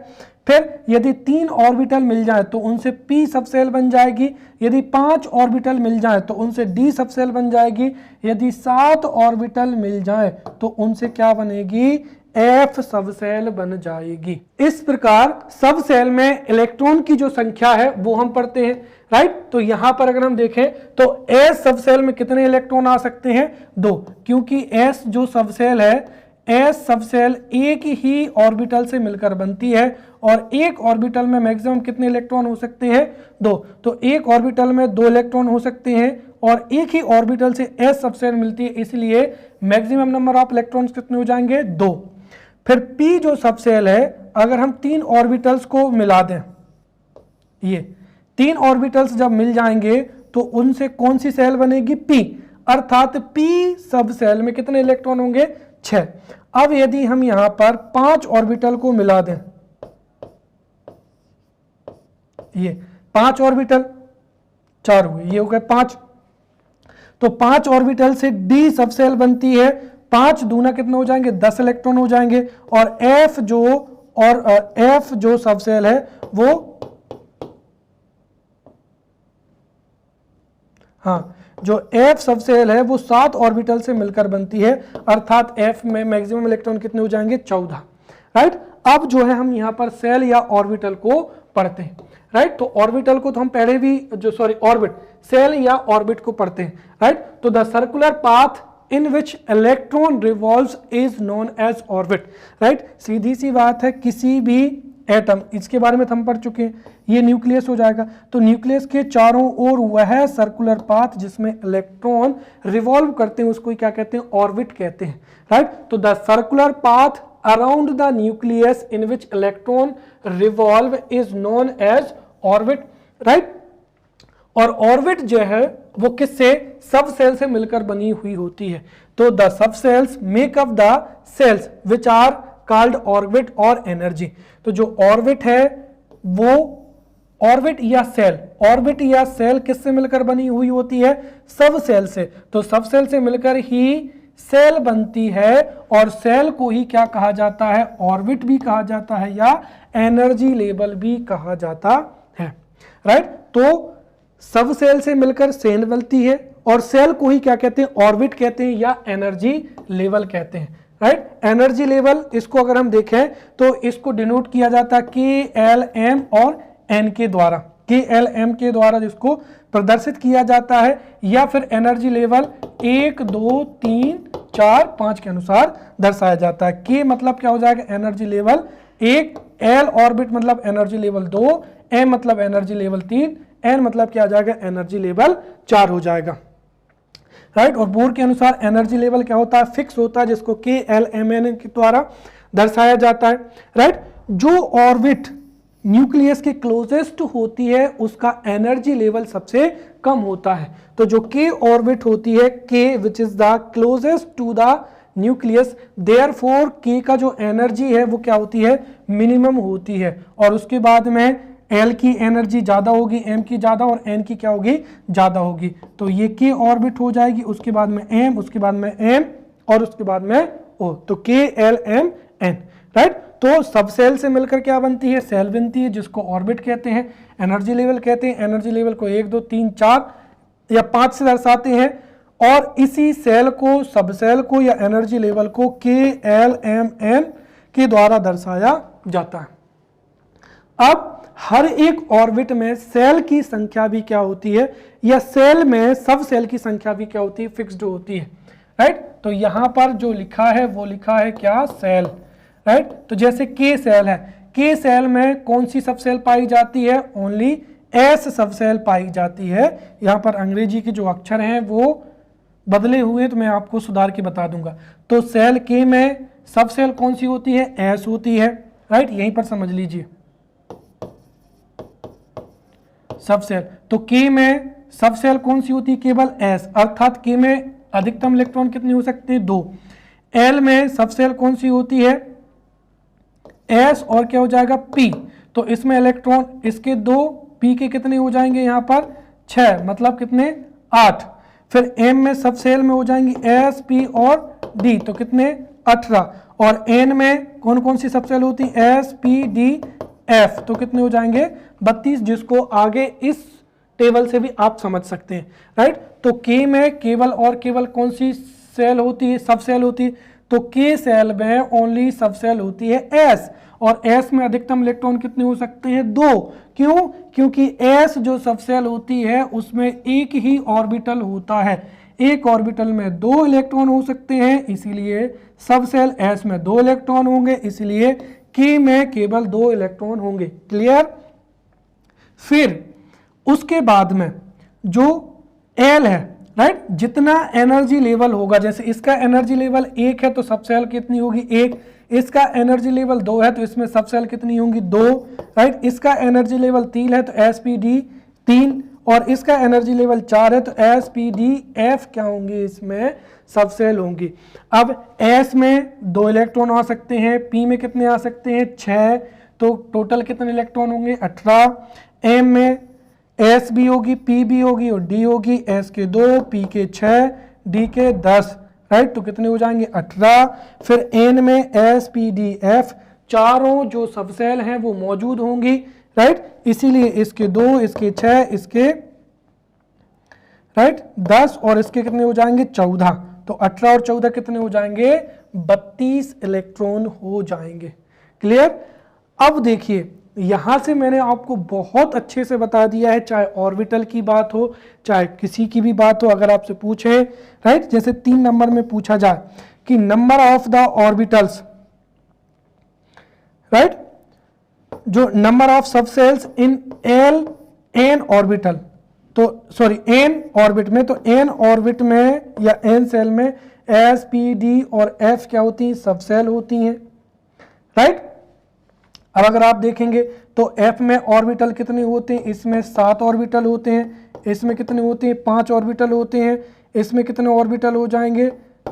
फिर यदि 3 ऑर्बिटल मिल जाए तो उनसे p सब सेल बन जाएगी। यदि 5 ऑर्बिटल मिल जाए तो उनसे d सब सेल बन जाएगी। यदि 7 ऑर्बिटल मिल जाए तो उनसे क्या बनेगी? f सब सेल बन जाएगी। इस प्रकार सब सेल में इलेक्ट्रॉन की जो संख्या है वो हम पढ़ते हैं, राइट। तो यहां पर अगर हम देखें तो s सब सेल में कितने इलेक्ट्रॉन आ सकते हैं? 2, क्योंकि s जो सब सेल है, s सब सेल एक ही ऑर्बिटल से मिलकर बनती है और एक ऑर्बिटल में मैक्सिमम कितने इलेक्ट्रॉन हो सकते हैं? 2। तो एक ऑर्बिटल में 2 इलेक्ट्रॉन हो सकते हैं और एक ही ऑर्बिटल से s सब सेल मिलती है, इसलिए मैक्सिमम नंबर ऑफ इलेक्ट्रॉन्स कितने हो जाएंगे? 2। फिर p जो सब सेल है, अगर हम 3 ऑर्बिटल्स को मिला दें, ये 3 ऑर्बिटल्स जब मिल जाएंगे तो उनसे कौन सी सेल बनेगी? p। अर्थात p सब सेल में कितने इलेक्ट्रॉन होंगे? 6। अब यदि हम यहां पर 5 ऑर्बिटल को मिला दें, ये 5 ऑर्बिटल, 4 हुए, ये हो गए 5। तो 5 ऑर्बिटल से d सब सेल बनती है। 5 दूना कितने हो जाएंगे? 10 इलेक्ट्रॉन हो जाएंगे। और f जो सब सेल है वो, हाँ, जो f सब सेल है वो 7 ऑर्बिटल से मिलकर बनती है। अर्थात f में मैक्सिमम इलेक्ट्रॉन कितने हो जाएंगे? 14, राइट। अब जो है हम यहां पर सेल या ऑर्बिटल को पढ़ते हैं, राइट। तो ऑर्बिटल को तो हम पहले भी ऑर्बिट, सेल या ऑर्बिट को पढ़ते हैं, राइट। तो the circular path in which electron revolves is known as orbit, right. सीधी सी बात है, किसी भी एटम, इसके बारे में हम पढ़ चुके हैं, ये न्यूक्लियस हो जाएगा। तो न्यूक्लियस के चारों ओर वह सर्कुलर पाथ जिसमें इलेक्ट्रॉन रिवॉल्व करते हैं उसको क्या कहते हैं, ऑर्बिट कहते हैं, राइट। तो the circular path around the nucleus in which electron revolve is known as orbit, right. और ऑर्बिट जो है वो किससे, सब सेल से मिलकर बनी हुई होती है। तो the subshells make up the shells which are called orbit और एनर्जी। तो जो ऑर्बिट है वो ऑर्बिट या सेल किससे मिलकर बनी हुई होती है, सब सेल से। तो सब सेल से मिलकर ही सेल बनती है और सेल को ही क्या कहा जाता है, ऑर्बिट भी कहा जाता है या एनर्जी लेवल भी कहा जाता है, राइट। तो सब सेल से मिलकर सेल बनती है और सेल को ही क्या कहते हैं, ऑर्बिट कहते हैं या एनर्जी लेवल कहते हैं, राइट। एनर्जी लेवल इसको अगर हम देखें तो इसको डिनोट किया जाता है KLM और N के द्वारा, KLM के द्वारा जिसको प्रदर्शित किया जाता है, या फिर एनर्जी लेवल 1 2 3 4 5 के अनुसार दर्शाया जाता है। K मतलब क्या हो जाएगा, एनर्जी लेवल 1, L ऑर्बिट मतलब एनर्जी लेवल 2, M मतलब एनर्जी लेवल 3, N मतलब क्या आ जाएगा, एनर्जी लेवल 4 हो जाएगा, राइट। और बोर के अनुसार एनर्जी लेवल क्या होता है, फिक्स होता है, जिसको KLMN के द्वारा दर्शाया जाता है, राइट। जो ऑर्बिट न्यूक्लियस के क्लोजेस्ट होती है उसका एनर्जी लेवल सबसे कम होता है। तो जो K ऑर्बिट होती है, K which is the closest to the nucleus, therefore K का जो एनर्जी है वो क्या होती है, मिनिमम होती है। और उसके बाद में L की एनर्जी ज्यादा होगी, M की ज्यादा और N की क्या होगी, ज्यादा होगी। तो ये K ऑर्बिट हो जाएगी, उसके बाद में M, उसके बाद में M और उसके बाद में O। तो KLMN, राइट। तो सब सेल से मिलकर क्या बनती है, सेल बनती है, जिसको ऑर्बिट कहते हैं, एनर्जी लेवल कहते हैं। एनर्जी लेवल को 1 2 3 4 या 5 से दर्शाते हैं और इसी सेल को, सब सेल को या एनर्जी लेवल को KLMN के द्वारा दर्शाया जाता है। अब हर एक ऑर्बिट में सेल की संख्या भी क्या होती है, या सेल में सब सेल की संख्या भी क्या होती है, फिक्स्ड होती है, राइट। तो यहां पर जो लिखा है वो लिखा है क्या, सेल, राइट। तो जैसे K सेल है, K सेल में कौन सी सब सेल पाई जाती है, ओनली S सब सेल पाई जाती है। यहां पर अंग्रेजी के जो अक्षर हैं वो बदले हुए, तो मैं आपको सुधार के बता दूंगा। तो सेल K में सब सेल कौन सी होती है, S होती है, राइट। यहीं पर समझ लीजिए सब सेल। तो K में सब सेल कौन सी होती है, केवल S, अर्थात K में अधिकतम इलेक्ट्रॉन कितने हो सकते हैं, 2। L में सब सेल कौन सी होती है, S और क्या हो जाएगा, P। तो इसमें इलेक्ट्रॉन इसके 2, P के कितने हो जाएंगे यहाँ पर 6, मतलब कितने 8। फिर M में सब सेल में हो जाएंगी S, P और D, तो कितने 18। और N में कौन कौन सी सब सेल होती है, S, P, D, F, तो कितने हो जाएंगे 32, जिसको आगे इस टेबल से भी आप समझ सकते हैं, राइट। तो K में केवल और केवल कौन सी सेल होती है, सब सेल होती है। तो K सेल में ओनली सब सेल होती है S, और S में अधिकतम इलेक्ट्रॉन कितने हो सकते हैं, 2। क्यों, क्योंकि S जो सब सेल होती है उसमें एक ही ऑर्बिटल होता है, एक ऑर्बिटल में 2 इलेक्ट्रॉन हो सकते हैं, इसीलिए सब सेल S में 2 इलेक्ट्रॉन होंगे, इसलिए K में केवल 2 इलेक्ट्रॉन होंगे, क्लियर। फिर उसके बाद में जो L है, राइट, जितना एनर्जी लेवल होगा, जैसे इसका एनर्जी लेवल 1 है तो सब सेल कितनी होगी, 1। इसका एनर्जी लेवल 2 है तो इसमें सब सेल कितनी होंगी, 2, राइट। इसका एनर्जी लेवल 3 है तो SPD 3, और इसका एनर्जी लेवल 4 है तो SPD F क्या होंगी, इसमें सब सेल होंगी। अब S में 2 इलेक्ट्रॉन आ सकते हैं, P में कितने आ सकते हैं, 6, तो टोटल कितने इलेक्ट्रॉन होंगे, 18। M में S भी होगी, P भी होगी और D होगी, S के 2, P के 6, D के 10, राइट। तो कितने हो जाएंगे, 18। फिर N में S, P, D, F, चारों जो सब सेल हैं वो मौजूद होंगी, राइट। इसीलिए इसके 2, इसके 6, इसके राइट 10 और इसके कितने हो जाएंगे, 14। तो 18 और 14 कितने हो जाएंगे, 32 इलेक्ट्रॉन हो जाएंगे, क्लियर। अब देखिए यहां से मैंने आपको बहुत अच्छे से बता दिया है, चाहे ऑर्बिटल की बात हो चाहे किसी की भी बात हो, अगर आपसे पूछे, राइट, जैसे 3 नंबर में पूछा जाए कि number of the orbitals, right, जो number of subshells in L N orbital, तो सॉरी एन ऑर्बिट में, तो एन ऑर्बिट में या एन सेल में एस पी डी और एफ क्या होती हैं, सब सेल होती हैं, राइट। अब अगर आप देखेंगे तो एफ में ऑर्बिटल कितने होते हैं, इसमें 7 ऑर्बिटल होते हैं, इसमें कितने होते हैं, 5 ऑर्बिटल होते हैं, इसमें कितने ऑर्बिटल हो जाएंगे,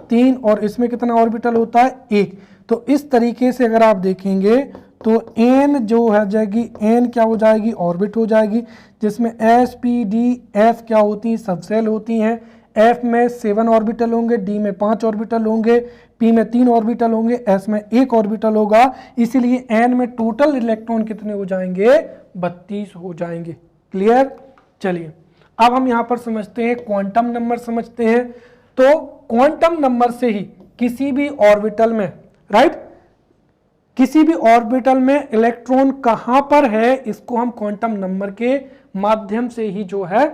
3, और इसमें कितना ऑर्बिटल होता है, 1। तो इस तरीके से अगर आप देखेंगे तो एन जो है जाएगी, एन क्या हो जाएगी, ऑर्बिट हो जाएगी, जिसमें एस पी डी एफ क्या होती हैं, सब सेल होती हैं। एफ में 7 ऑर्बिटल होंगे, डी में 5 ऑर्बिटल होंगे, पी में 3 ऑर्बिटल होंगे, एस में 1 ऑर्बिटल होगा, इसीलिए एन में टोटल इलेक्ट्रॉन कितने हो जाएंगे, 32 हो जाएंगे। क्लियर। चलिए अब हम यहां पर समझते हैं क्वांटम नंबर समझते हैं। तो क्वांटम नंबर से ही किसी भी ऑर्बिटल में, राइट, किसी भी ऑर्बिटल में इलेक्ट्रॉन कहां पर है, इसको हम क्वांटम नंबर के माध्यम से ही जो है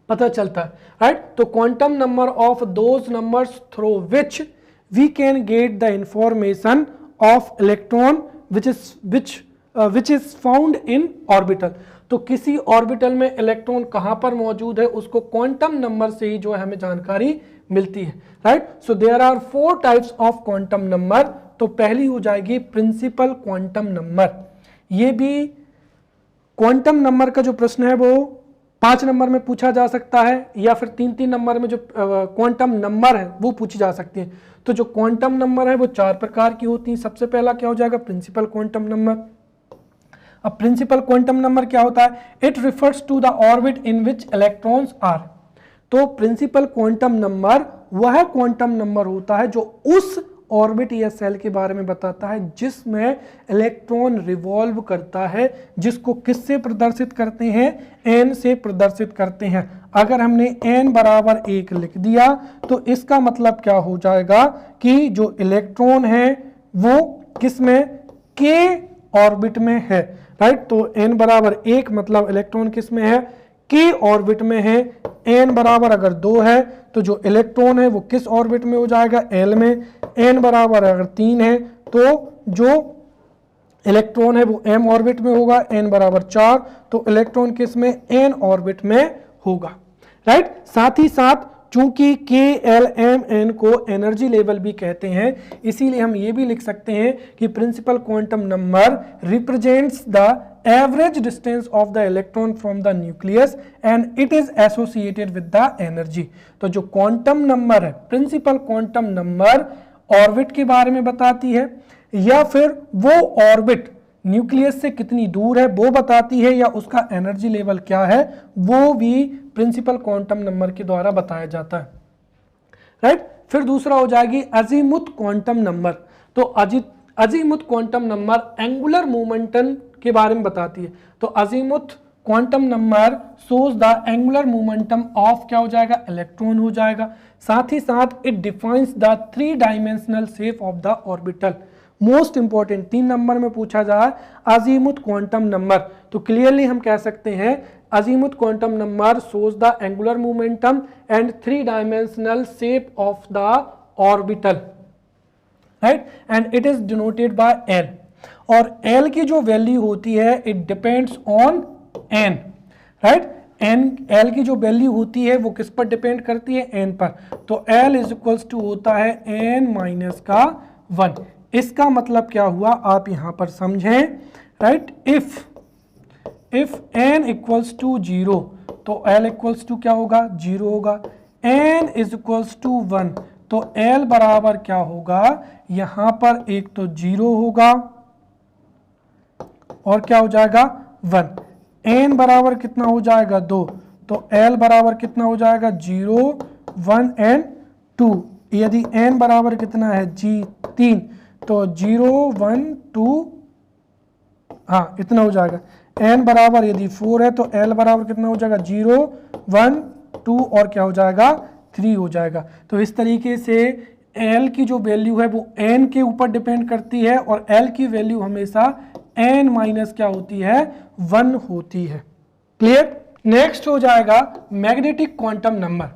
पता चलता है, राइट। तो quantum number of those numbers through which we can get the information of electron which is found in orbital. तो किसी ऑर्बिटल में इलेक्ट्रॉन कहां पर मौजूद है, उसको क्वांटम नंबर से ही जो है हमें जानकारी मिलती है, right. So there are 4 types of quantum number. तो पहली हो जाएगी प्रिंसिपल क्वांटम नंबर। ये भी क्वांटम नंबर का जो प्रश्न है वो 5 नंबर में पूछा जा सकता है, या फिर 3-3 नंबर में जो क्वांटम नंबर है वो पूछी जा सकती है। तो जो क्वांटम नंबर है वो 4 प्रकार की होती है। सबसे पहला क्या हो जाएगा, प्रिंसिपल क्वांटम नंबर। अब प्रिंसिपल क्वांटम नंबर क्या होता है, it refers to the orbit in which electrons are. तो प्रिंसिपल क्वांटम नंबर वह क्वांटम नंबर होता है जो उस ऑर्बिट या सेल के बारे में बताता है जिसमें इलेक्ट्रॉन रिवॉल्व करता है, जिसको किससे प्रदर्शित करते हैं, n से प्रदर्शित करते हैं। अगर हमने n बराबर 1 लिख दिया तो इसका मतलब क्या हो जाएगा कि जो इलेक्ट्रॉन है वो किसमें, k ऑर्बिट में है, राइट। तो n बराबर 1 मतलब इलेक्ट्रॉन किस में है, k ऑर्बिट में है। n बराबर अगर 2 है तो जो इलेक्ट्रॉन है वो किस ऑर्बिट में हो जाएगा, l में। n बराबर अगर 3 है तो जो इलेक्ट्रॉन है वो m ऑर्बिट में होगा। n बराबर 4 तो इलेक्ट्रॉन किस में, n ऑर्बिट में होगा, राइट। साथ ही साथ चूंकि k l m n को एनर्जी लेवल भी कहते हैं, इसीलिए हम ये भी लिख सकते हैं कि principal quantum number represents the average distance of the electron from the nucleus and it is associated with the energy. तो जो क्वांटम नंबर है, प्रिंसिपल क्वांटम नंबर ऑर्बिट के बारे में बताती है, या फिर वो ऑर्बिट न्यूक्लियस से कितनी दूर है वो बताती है, या उसका एनर्जी लेवल क्या है वो भी प्रिंसिपल क्वांटम नंबर के द्वारा बताया जाता है, राइट। फिर दूसरा हो जाएगी अजीमुथ क्वांटम नंबर। तो azimuth quantum number angular momentum के बारे में बताती है। तो azimuth quantum number shows the angular momentum of क्या हो जाएगा, इलेक्ट्रॉन हो जाएगा। साथ ही साथ it defines the 3 dimensional shape of the orbital. Most important 3 number में पूछा जाए अजीमुथ क्वांटम नंबर, तो क्लियरली हम कह सकते हैं azimuth quantum number shows the angular momentum and 3 dimensional shape of the orbital, right, and it is denoted by L. और L की जो वैल्यू होती है it depends on an, right. L की जो वैल्यू होती है वो किस पर डिपेंड करती है, एन पर। तो एल इज इक्वल्स टू होता है एन माइनस का 1। इसका मतलब क्या हुआ आप यहां पर समझें, right. If N equals to 0 तो एल इक्वल्स टू क्या होगा, 0 होगा। एन इज इक्वल्स टू 1 तो एल बराबर क्या होगा, यहां पर एक तो 0 होगा और क्या हो जाएगा 1। एन बराबर कितना हो जाएगा 2 तो एल बराबर कितना हो जाएगा 0 1 एंड 2। यदि एन बराबर कितना है 3 तो 0 1 2, हाँ इतना हो जाएगा। एन बराबर यदि 4 है तो एल बराबर कितना हो जाएगा 0 1 2 और क्या हो जाएगा 3 हो जाएगा। तो इस तरीके से एल की जो वैल्यू है वो एन के ऊपर डिपेंड करती है और एल की वैल्यू हमेशा एन माइनस क्या होती है 1 होती है। क्लियर। नेक्स्ट हो जाएगा magnetic quantum number.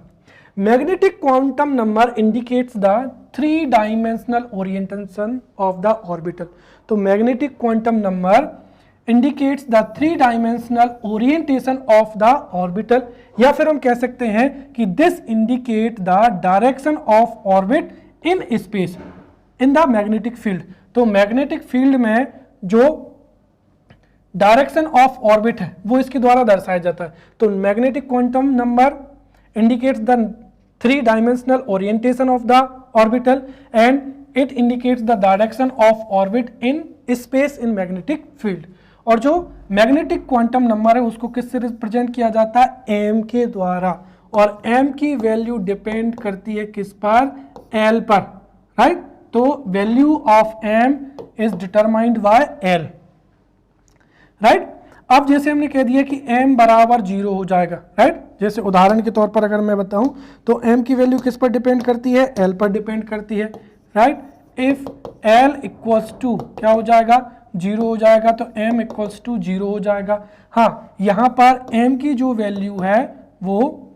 Magnetic quantum number indicates the 3 dimensional orientation of the orbital. तो magnetic quantum number indicates the three dimensional orientation of the orbital, या फिर हम कह सकते हैं कि this indicate the direction of orbit in space in the magnetic field. तो magnetic field में जो डायरेक्शन ऑफ ऑर्बिट है वो इसके द्वारा दर्शाया जाता है। तो magnetic quantum number indicates the three dimensional orientation of the orbital and it indicates the direction of orbit in space in magnetic field. और जो मैग्नेटिक क्वांटम नंबर है उसको किससे रिप्रेजेंट किया जाता है? एम के द्वारा, और एम की वैल्यू डिपेंड करती है किस पर? एल पर, राइट। तो value of M is determined by L, right. अब जैसे हमने कह दिया कि m बराबर 0 हो जाएगा, राइट। जैसे उदाहरण के तौर पर अगर मैं बताऊं तो m की वैल्यू किस पर डिपेंड करती है? l पर डिपेंड करती है, right. If l equals to क्या हो जाएगा? 0 हो जाएगा, तो m इक्वल्स टू 0 हो जाएगा। हाँ, यहां पर m की जो वैल्यू है वो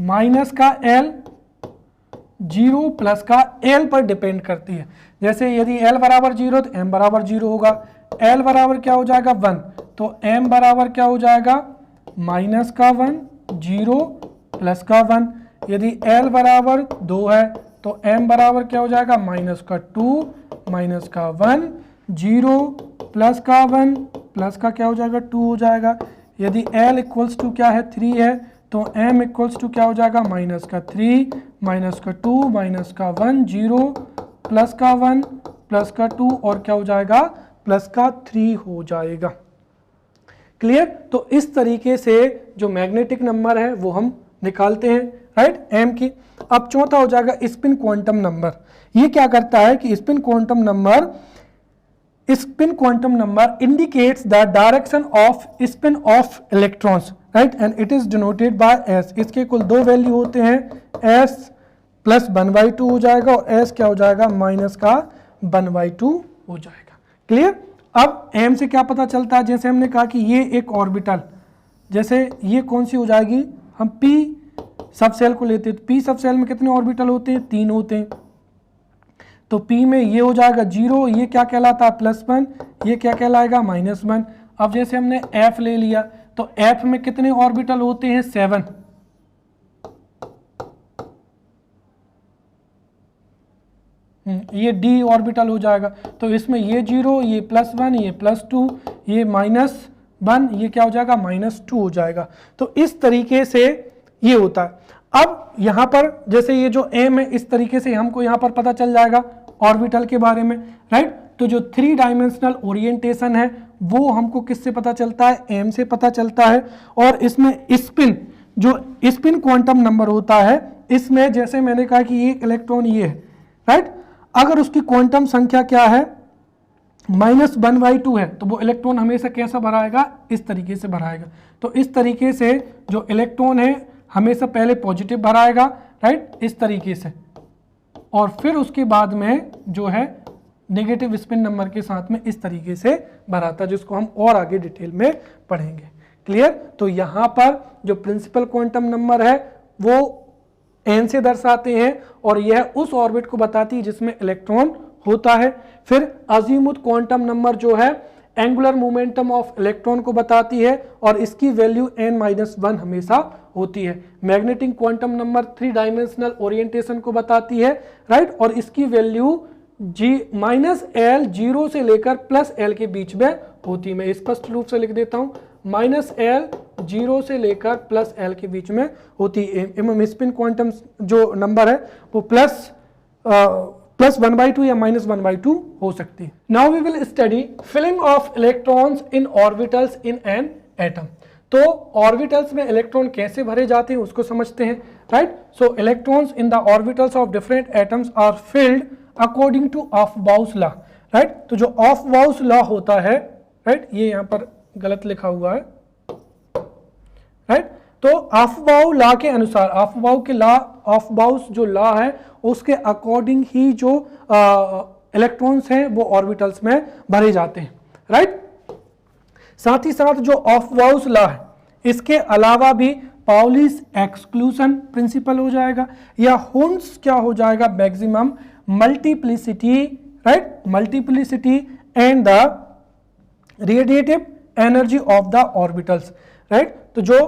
माइनस का l 0 प्लस का l पर डिपेंड करती है। जैसे यदि l बराबर 0 तो m बराबर 0 होगा, l बराबर क्या हो जाएगा? 1, तो m बराबर क्या हो जाएगा? माइनस का 1 0 प्लस का 1। यदि l बराबर 2 है तो m बराबर क्या हो जाएगा? माइनस का 2 माइनस का 1 0 प्लस का 1 प्लस का क्या हो जाएगा? 2 हो जाएगा। यदि l इक्वल्स टू क्या है? 3 है, तो m इक्वल्स टू क्या हो जाएगा? माइनस का 3 माइनस का 2 माइनस का 1 0 प्लस का 1 प्लस का 2 और क्या हो जाएगा? प्लस का 3 हो जाएगा। क्लियर? तो इस तरीके से जो मैग्नेटिक नंबर है वो हम निकालते हैं, राइट, m की। अब चौथा हो जाएगा स्पिन क्वांटम नंबर। ये क्या करता है कि spin quantum number indicates the direction off spin off electrons, right, and it is denoted by s। इसके कुल दो वैल्यू होते हैं, s प्लस 1/2 हो जाएगा और s क्या हो जाएगा? माइनस का 1/2 हो जाएगा। क्लियर? अब m से क्या पता चलता है? जैसे हमने कहा कि ये एक ऑर्बिटल, जैसे ये कौन सी हो जाएगी? हम p सब सेल को लेते हैं, तो p सब सेल में कितने ऑर्बिटल होते हैं? 3 होते हैं। तो p में ये हो जाएगा 0, ये क्या कहलाता है? +1, ये क्या कहलाएगा? -1। अब जैसे हमने f ले लिया तो f में कितने ऑर्बिटल होते हैं? 7। ये d ऑर्बिटल हो जाएगा, तो इसमें ये 0, ये +1, ये +2, ये -1, ये क्या हो जाएगा? -2 हो जाएगा। तो इस तरीके से ये होता है। अब यहाँ पर जैसे ये जो m है, इस तरीके से हमको यहाँ पर पता चल जाएगा ऑर्बिटल के बारे में, राइट। तो जो 3 डायमेंशनल ओरिएंटेशन है वो हमको किससे पता चलता है? m से पता चलता है। और इसमें स्पिन, जो स्पिन क्वांटम नंबर होता है, इसमें जैसे मैंने कहा कि ये इलेक्ट्रॉन ये है, राइट, अगर उसकी क्वांटम संख्या क्या है? -1/2 है, तो वो इलेक्ट्रॉन हमेशा कैसा भराएगा? इस तरीके से भराएगा। तो इस तरीके से जो इलेक्ट्रॉन है हमेशा पहले पॉजिटिव भराएगा, राइट, इस तरीके से, और फिर उसके बाद में जो है नेगेटिव स्पिन नंबर के साथ में इस तरीके से भराता है, जिसको हम और आगे डिटेल में पढ़ेंगे। क्लियर? तो यहाँ पर जो प्रिंसिपल क्वांटम नंबर है वो n से दर्शाते हैं और यह उस ऑर्बिट को बताती है जिसमें इलेक्ट्रॉन होता है। फिर अजीमुथ क्वांटम नंबर जो है एंगुलर मोमेंटम ऑफ इलेक्ट्रॉन को बताती है और इसकी वैल्यू n-1 हमेशा होती है। Magnetic quantum number 3 dimensional orientation को बताती है, राइट, और इसकी वैल्यू -l 0 से लेकर +l के बीच में होती है। मैं स्पष्ट रूप से लिख देता हूँ, -l 0 से लेकर +l के बीच में होती है। एवं स्पिन क्वांटम जो नंबर है वो +1/2 या -1/2 हो सकती है। Now we will study filling of electrons in orbitals in an atom. तो ऑर्बिटल्स में इलेक्ट्रॉन कैसे भरे जाते हैं उसको समझते हैं, right. So electrons in the orbitals of different atoms are filled according to Aufbau law, right. तो जो ऑफ-बाउस लॉ होता है, राइट, ये यहाँ पर गलत लिखा हुआ है, राइट। तो ऑफ-बाउ लॉ के अनुसार, ऑफ-बाउस जो लॉ है उसके अकॉर्डिंग ही जो इलेक्ट्रॉन्स हैं वो ऑर्बिटल्स में भरे जाते हैं, राइट। साथ ही साथ जो ऑफ-बाउस लॉ है इसके अलावा भी पाउलीस एक्सक्लूशन प्रिंसिपल हो जाएगा या हुंड्स क्या हो जाएगा? Maximum multiplicity, right, multiplicity and the radiative energy of the orbitals, right। तो जो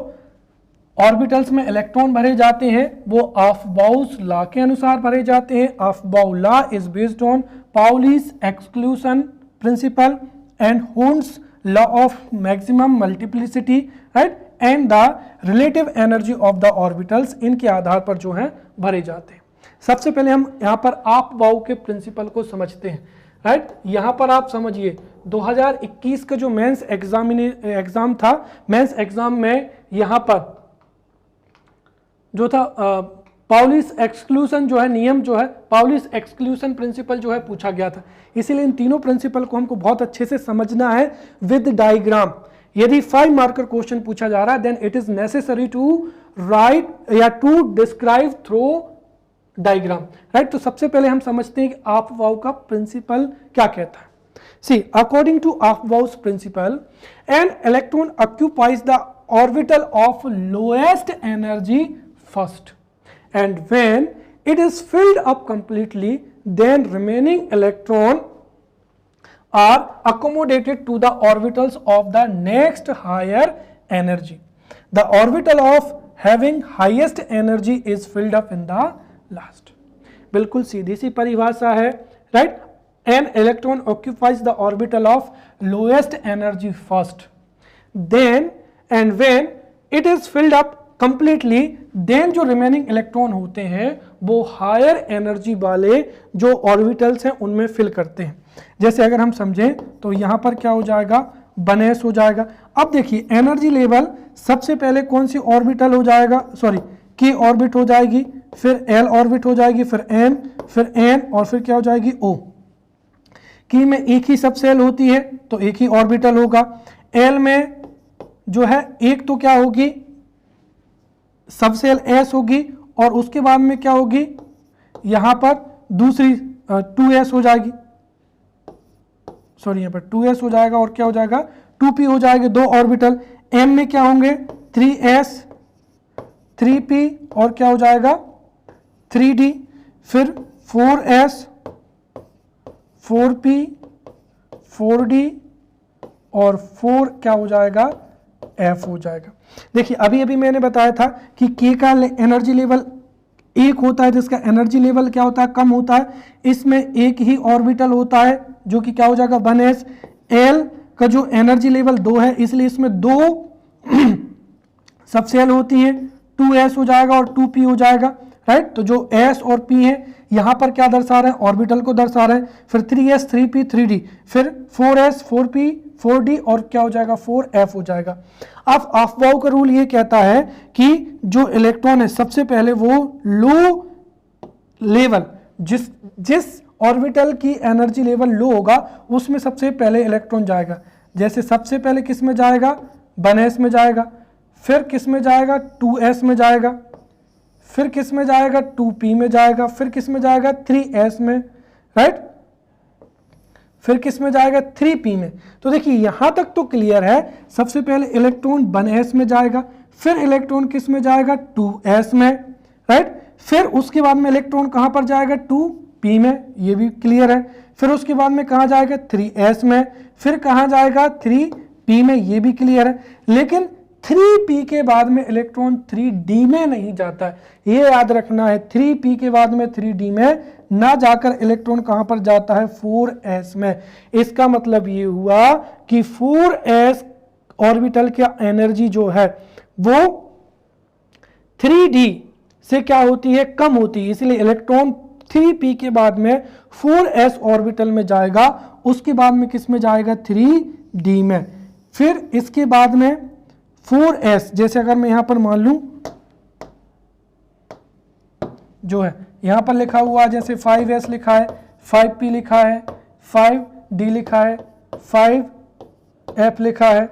ऑर्बिटल्स में इलेक्ट्रॉन भरे जाते हैं वो अफबाउस लॉ के अनुसार भरे जाते हैं। Aufbau law is based on Pauli's exclusion principle and हूर्न्स law of maximum multiplicity, right, and the relative energy of the orbitals, इनके आधार पर जो है भरे जाते हैं। सबसे पहले हम यहाँ पर अफबाउ के प्रिंसिपल को समझते हैं, राइट। यहाँ पर आप समझिए 2021 का जो मेंस एग्जाम था, मेंस एग्जाम में यहाँ पर जो था पाउली's एक्सक्लूशन जो है नियम जो है, पाउली's एक्सक्लूशन प्रिंसिपल जो है पूछा गया था। इसीलिए इन तीनों प्रिंसिपल को हमको बहुत अच्छे से समझना है विद डायग्राम। यदि 5 मार्कर क्वेश्चन पूछा जा रहा है then it is necessary to write या to describe through diagram, right. तो सबसे पहले हम समझते हैं कि अफबाउ का प्रिंसिपल क्या कहता है। See, according to Aufbau's principle, an electron occupies the orbital of lowest energy first, and when it is filled up completely then remaining electron are accommodated to the orbitals of the next higher energy. The orbital of having highest energy is filled up in the last. बिल्कुल सीधी सी परिभाषा है, right? An electron occupies the orbital of lowest energy first, then and when it is filled up completely then जो remaining electron होते हैं वो higher energy वाले जो orbitals हैं उनमें फिल करते हैं। जैसे अगर हम समझें तो यहाँ पर क्या हो जाएगा, 1s हो जाएगा। अब देखिए एनर्जी लेवल सबसे पहले कौन सी ऑर्बिटल हो जाएगा, सॉरी k ऑर्बिट हो जाएगी, फिर l ऑर्बिट हो जाएगी, फिर m, फिर n और फिर क्या हो जाएगी o। k में एक ही सब सेल होती है तो एक ही ऑर्बिटल होगा। l में जो है एक तो क्या होगी सब सेल s होगी और उसके बाद में क्या होगी यहां पर दूसरी 2s हो जाएगी, सॉरी यहाँ पर 2s हो जाएगा और क्या हो जाएगा 2p हो जाएंगे 2 ऑर्बिटल। m में क्या होंगे 3s 3p और क्या हो जाएगा 3d, फिर 4s 4p 4d और 4 क्या हो जाएगा f हो जाएगा। देखिए अभी अभी मैंने बताया था कि k का एनर्जी लेवल एक होता है जिसका एनर्जी लेवल क्या होता है कम होता है, इसमें एक ही ऑर्बिटल होता है जो कि क्या हो जाएगा 1s। l का जो एनर्जी लेवल 2 है इसलिए इसमें 2 सब सेल होती हैं, 2s हो जाएगा और 2p हो जाएगा, राइट। तो जो s और p है यहाँ पर क्या दर्शा रहे हैं ऑर्बिटल को दर्शा रहे हैं, फिर 3s 3p 3d, फिर 4s 4p 4d और क्या हो जाएगा 4f हो जाएगा। अब अफबाउ का रूल ये कहता है कि जो इलेक्ट्रॉन है सबसे पहले वो लो लेवल जिस ऑर्बिटल की एनर्जी लेवल लो होगा उसमें सबसे पहले इलेक्ट्रॉन जाएगा। जैसे सबसे पहले किस में जाएगा 1s में जाएगा, फिर किस में जाएगा 2s में जाएगा, फिर किस में जाएगा 2p में जाएगा, फिर किस में जाएगा 3s में, राइट, फिर किस में जाएगा 3p में। तो देखिए यहां तक तो क्लियर है, सबसे पहले इलेक्ट्रॉन 1s में जाएगा, फिर इलेक्ट्रॉन किस में जाएगा 2s में, राइट, फिर उसके बाद में इलेक्ट्रॉन कहां पर जाएगा 2p में, ये भी क्लियर है, फिर उसके बाद में कहां जाएगा 3s में, फिर कहां जाएगा 3p में, ये भी क्लियर है। लेकिन 3p के बाद में इलेक्ट्रॉन 3d में नहीं जाता है, ये याद रखना है। 3p के बाद में 3d में ना जाकर इलेक्ट्रॉन कहां पर जाता है 4s में। इसका मतलब ये हुआ कि 4s ऑर्बिटल की एनर्जी जो है वो 3d से क्या होती है कम होती है, इसलिए इलेक्ट्रॉन 3p के बाद में 4s ऑर्बिटल में जाएगा, उसके बाद में किस में जाएगा 3d में, फिर इसके बाद में 4s, जैसे अगर मैं यहां पर मान लूं जो है यहां पर लिखा हुआ जैसे 5s लिखा है, 5p लिखा है, 5d लिखा है, 5f लिखा है,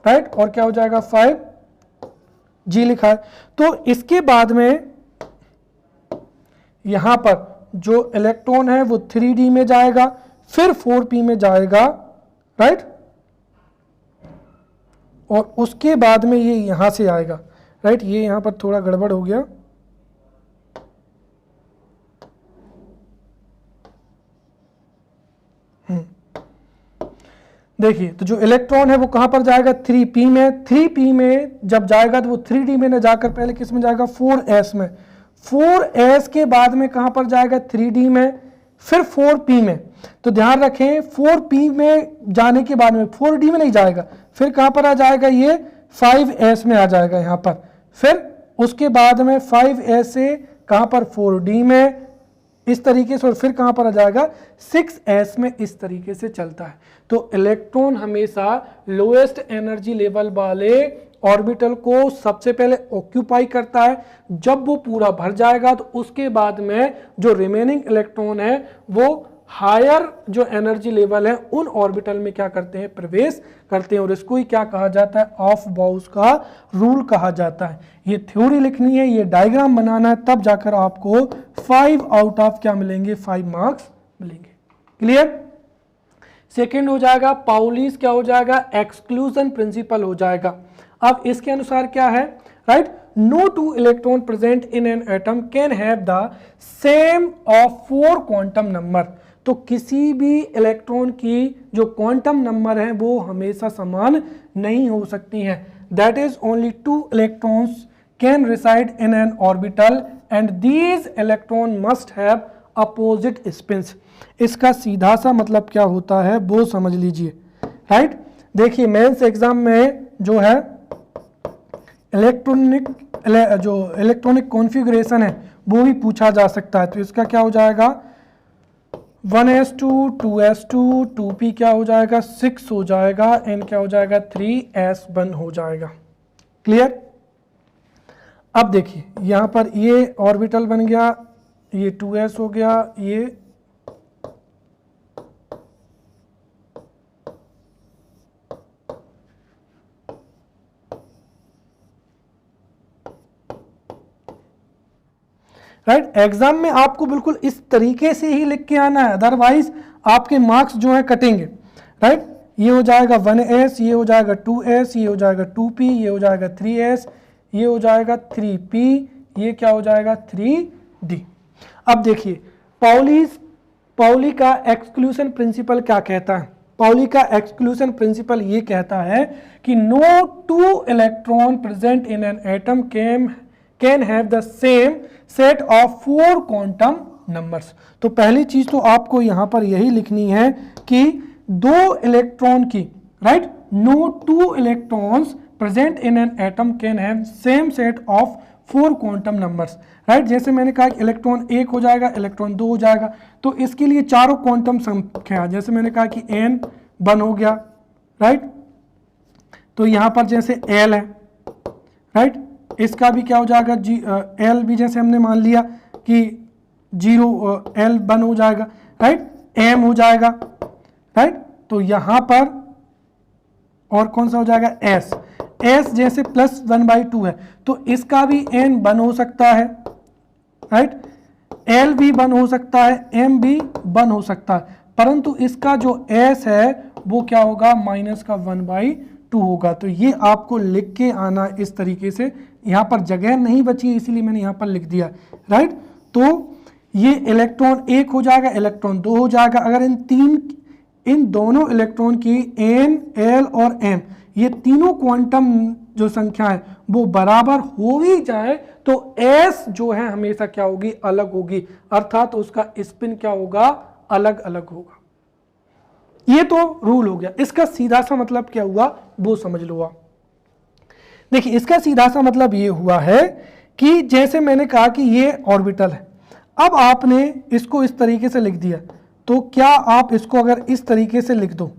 राइट, और क्या हो जाएगा 5g लिखा है। तो इसके बाद में यहां पर जो इलेक्ट्रॉन है वो 3d में जाएगा, फिर 4p में जाएगा, राइट, और उसके बाद में ये यहां से आएगा, राइट। ये यहां पर थोड़ा गड़बड़ हो गया, देखिए तो जो इलेक्ट्रॉन है वो कहां पर जाएगा 3p में, 3p में जब जाएगा तो वो 3d में न जाकर पहले किस में जाएगा 4s में, 4s के बाद में कहां पर जाएगा 3d में, फिर 4p में। तो ध्यान रखें 4p में जाने के बाद में 4d में नहीं जाएगा, फिर कहां पर आ जाएगा ये 5s में आ जाएगा यहाँ पर, फिर उसके बाद में 5s से कहां पर 4d में इस तरीके से, और फिर कहां पर आ जाएगा 6s में, इस तरीके से चलता है। तो इलेक्ट्रॉन हमेशा लोएस्ट एनर्जी लेवल वाले ऑर्बिटल को सबसे पहले ऑक्यूपाई करता है, जब वो पूरा भर जाएगा तो उसके बाद में जो रिमेनिंग इलेक्ट्रॉन है वो हायर जो एनर्जी लेवल है उन ऑर्बिटल में क्या करते हैं, प्रवेश करते हैं, और इसको ही क्या कहा जाता है, ऑफ बाउस का रूल कहा जाता है। ये थ्योरी लिखनी है, ये डायग्राम बनाना है, तब जाकर आपको 5 आउट ऑफ क्या मिलेंगे, 5 मार्क्स मिलेंगे। क्लियर। सेकेंड हो जाएगा पाउलीज क्या हो जाएगा, एक्सक्लूजन प्रिंसिपल हो जाएगा। अब इसके अनुसार क्या है, right, no two electron present in an atom can have the same of 4 quantum number. तो किसी भी इलेक्ट्रॉन की जो क्वांटम नंबर है वो हमेशा समान नहीं हो सकती हैं। That is only 2 electrons can reside in an orbital and these electron must have opposite spins. इसका सीधा सा मतलब क्या होता है वो समझ लीजिए, राइट। देखिए मेंस एग्जाम में जो है इलेक्ट्रॉनिक कॉन्फ़िगरेशन है वो भी पूछा जा सकता है। तो इसका क्या हो जाएगा 1s2 2s2 2p क्या हो जाएगा 6 हो जाएगा, n क्या हो जाएगा 3s1 हो जाएगा। क्लियर। अब देखिए यहां पर ये ऑर्बिटल बन गया, ये 2s हो गया, ये राइट। एग्जाम में आपको बिल्कुल इस तरीके से ही लिख के आना है, अदरवाइज आपके मार्क्स जो है कटेंगे, राइट। ये हो जाएगा 1s, ये हो जाएगा 2s, ये हो जाएगा 2p, ये हो जाएगा 3s, ये हो जाएगा 3p, ये क्या हो जाएगा 3d। अब देखिए पाउली का एक्सक्लूजन प्रिंसिपल क्या कहता है, पाउली का एक्सक्लूजन प्रिंसिपल ये कहता है कि no 2 electron present in an atom can have the same set of 4 quantum numbers. तो पहली चीज तो आपको यहां पर यही लिखनी है कि 2 इलेक्ट्रॉन की, right, no 2 electrons present in an atom can have same set of 4 quantum numbers, right. जैसे मैंने कहा कि इलेक्ट्रॉन 1 हो जाएगा, इलेक्ट्रॉन 2 हो जाएगा, तो इसके लिए चारों क्वांटम संख्या, जैसे मैंने कहा कि n 1 हो गया, राइट। तो यहां पर जैसे l है, राइट, इसका भी क्या हो जाएगा l भी जैसे हमने मान लिया कि 0 l 1 हो जाएगा, राइट, m हो जाएगा, राइट। तो यहां पर और कौन सा हो जाएगा s जैसे +1/2 है तो इसका भी n 1 हो सकता है, राइट, l भी 1 हो सकता है, m भी 1 हो सकता है, परंतु इसका जो s है वो क्या होगा -1/2 होगा। तो ये आपको लिख के आना इस तरीके से, यहाँ पर जगह नहीं बची इसीलिए मैंने यहाँ पर लिख दिया, राइट। तो ये इलेक्ट्रॉन 1 हो जाएगा, इलेक्ट्रॉन 2 हो जाएगा। अगर इन दोनों इलेक्ट्रॉन की n, l और m ये तीनों क्वांटम जो संख्या है वो बराबर हो ही जाए तो s जो है हमेशा क्या होगी, अलग होगी, अर्थात उसका स्पिन क्या होगा, अलग अलग होगा। ये तो रूल हो गया। इसका सीधा सा मतलब क्या हुआ वो समझ लो आप। देखिए इसका सीधा सा मतलब ये हुआ है कि जैसे मैंने कहा कि ये ऑर्बिटल है, अब आपने इसको इस तरीके से लिख दिया, तो क्या आप इसको अगर इस तरीके से लिख दो,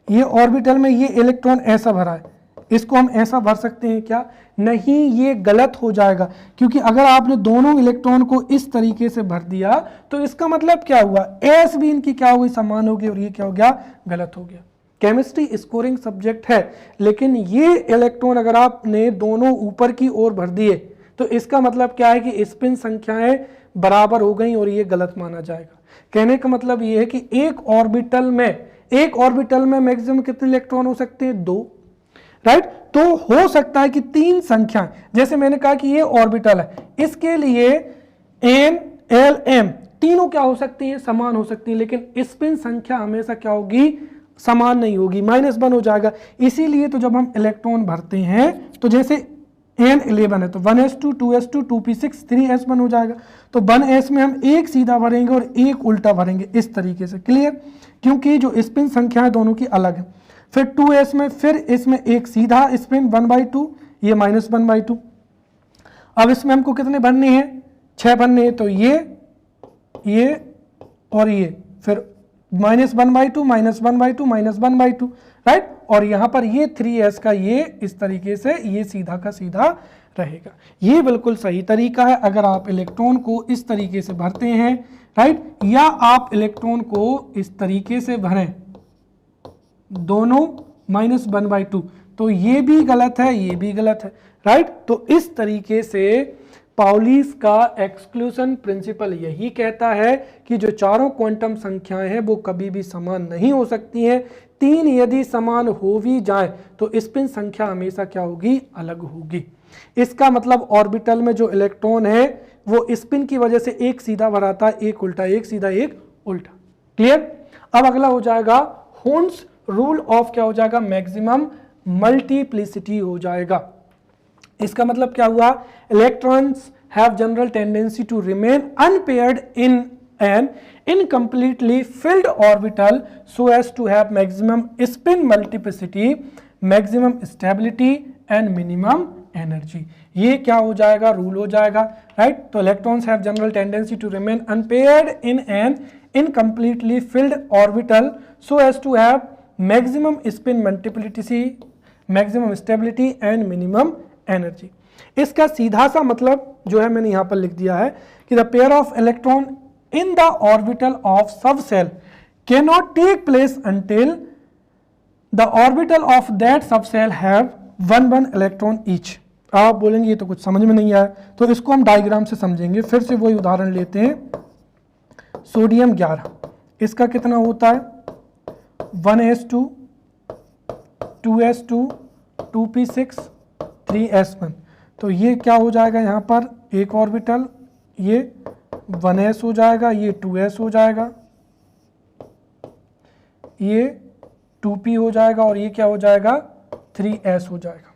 ये ऑर्बिटल में ये इलेक्ट्रॉन ऐसा भरा है, इसको हम ऐसा भर सकते हैं क्या? नहीं, ये गलत हो जाएगा, क्योंकि अगर आपने दोनों इलेक्ट्रॉन को इस तरीके से भर दिया तो इसका मतलब क्या हुआ, एस भी इनकी क्या हुई, समान होगी, और ये क्या हो गया, गलत हो गया। केमिस्ट्री स्कोरिंग सब्जेक्ट है, लेकिन ये इलेक्ट्रॉन अगर आपने दोनों ऊपर की ओर भर दिए तो इसका मतलब क्या है कि स्पिन संख्याएं बराबर हो गई और ये गलत माना जाएगा। कहने का मतलब ये है कि एक ऑर्बिटल में मैक्सिमम कितने इलेक्ट्रॉन हो सकते हैं, 2, राइट। तो हो सकता है कि 3 संख्याएं, जैसे मैंने कहा कि ये ऑर्बिटल है, इसके लिए n, l, m तीनों क्या हो सकती हैं, समान हो सकती हैं, लेकिन स्पिन संख्या हमेशा क्या होगी, समान नहीं होगी, -1 हो जाएगा। इसीलिए तो जब हम इलेक्ट्रॉन भरते हैं तो जैसे N11 है तो 1s2 2s2 2p6 3s1 हो जाएगा। तो 1s में हम एक सीधा भरेंगे और एक उल्टा भरेंगे, इस तरीके से। क्लियर? क्योंकि जो स्पिन संख्या है दोनों की अलग है। फिर 2s में फिर इसमें एक सीधा स्पिन 1/2, ये -1/2। अब इसमें हमको कितने भरने हैं, 6 भरने हैं। तो ये और ये, फिर -1/2 -1/2 -1/2, राइट। और यहां पर ये 3s का ये इस तरीके से ये सीधा का सीधा रहेगा। ये बिल्कुल सही तरीका है अगर आप इलेक्ट्रॉन को इस तरीके से भरते हैं, राइट, या आप इलेक्ट्रॉन को इस तरीके से भरें, दोनों -1/2, तो ये भी गलत है, ये भी गलत है, राइट। तो इस तरीके से पाउलीस का एक्सक्लूशन प्रिंसिपल यही कहता है कि जो चारों क्वांटम संख्याएं हैं वो कभी भी समान नहीं हो सकती हैं। 3 यदि समान हो भी जाए तो स्पिन संख्या हमेशा क्या होगी, अलग होगी। इसका मतलब ऑर्बिटल में जो इलेक्ट्रॉन है वो स्पिन की वजह से एक सीधा भराता है, एक उल्टा, एक सीधा एक उल्टा। क्लियर? अब अगला हो जाएगा होन्स रूल ऑफ क्या हो जाएगा, मैक्सिमम मल्टीप्लिसिटी हो जाएगा। इसका मतलब क्या हुआ, electrons have general tendency to remain unpaired in an incompletely filled orbital so as to have maximum spin multiplicity, maximum stability and minimum energy. ये क्या हो जाएगा, रूल हो जाएगा, राइट। तो electrons have general tendency to remain unpaired in an incompletely filled orbital so as to have maximum spin multiplicity, maximum stability and minimum energy. इसका सीधा सा मतलब जो है मैंने यहां पर लिख दिया है कि the pair of electron in the orbital of sub shell can not take place until the orbital of that sub shell have 1 electron each. आप बोलेंगे ये तो कुछ समझ में नहीं आया, तो इसको हम डायग्राम से समझेंगे। फिर से वही उदाहरण लेते हैं, सोडियम 11, इसका कितना होता है, 1s2 2s2 2p6 3s1। तो ये क्या हो जाएगा, यहाँ पर एक ऑर्बिटल, ये 1s हो जाएगा, ये 2s हो जाएगा, ये 2p हो जाएगा और ये क्या हो जाएगा, 3s हो जाएगा।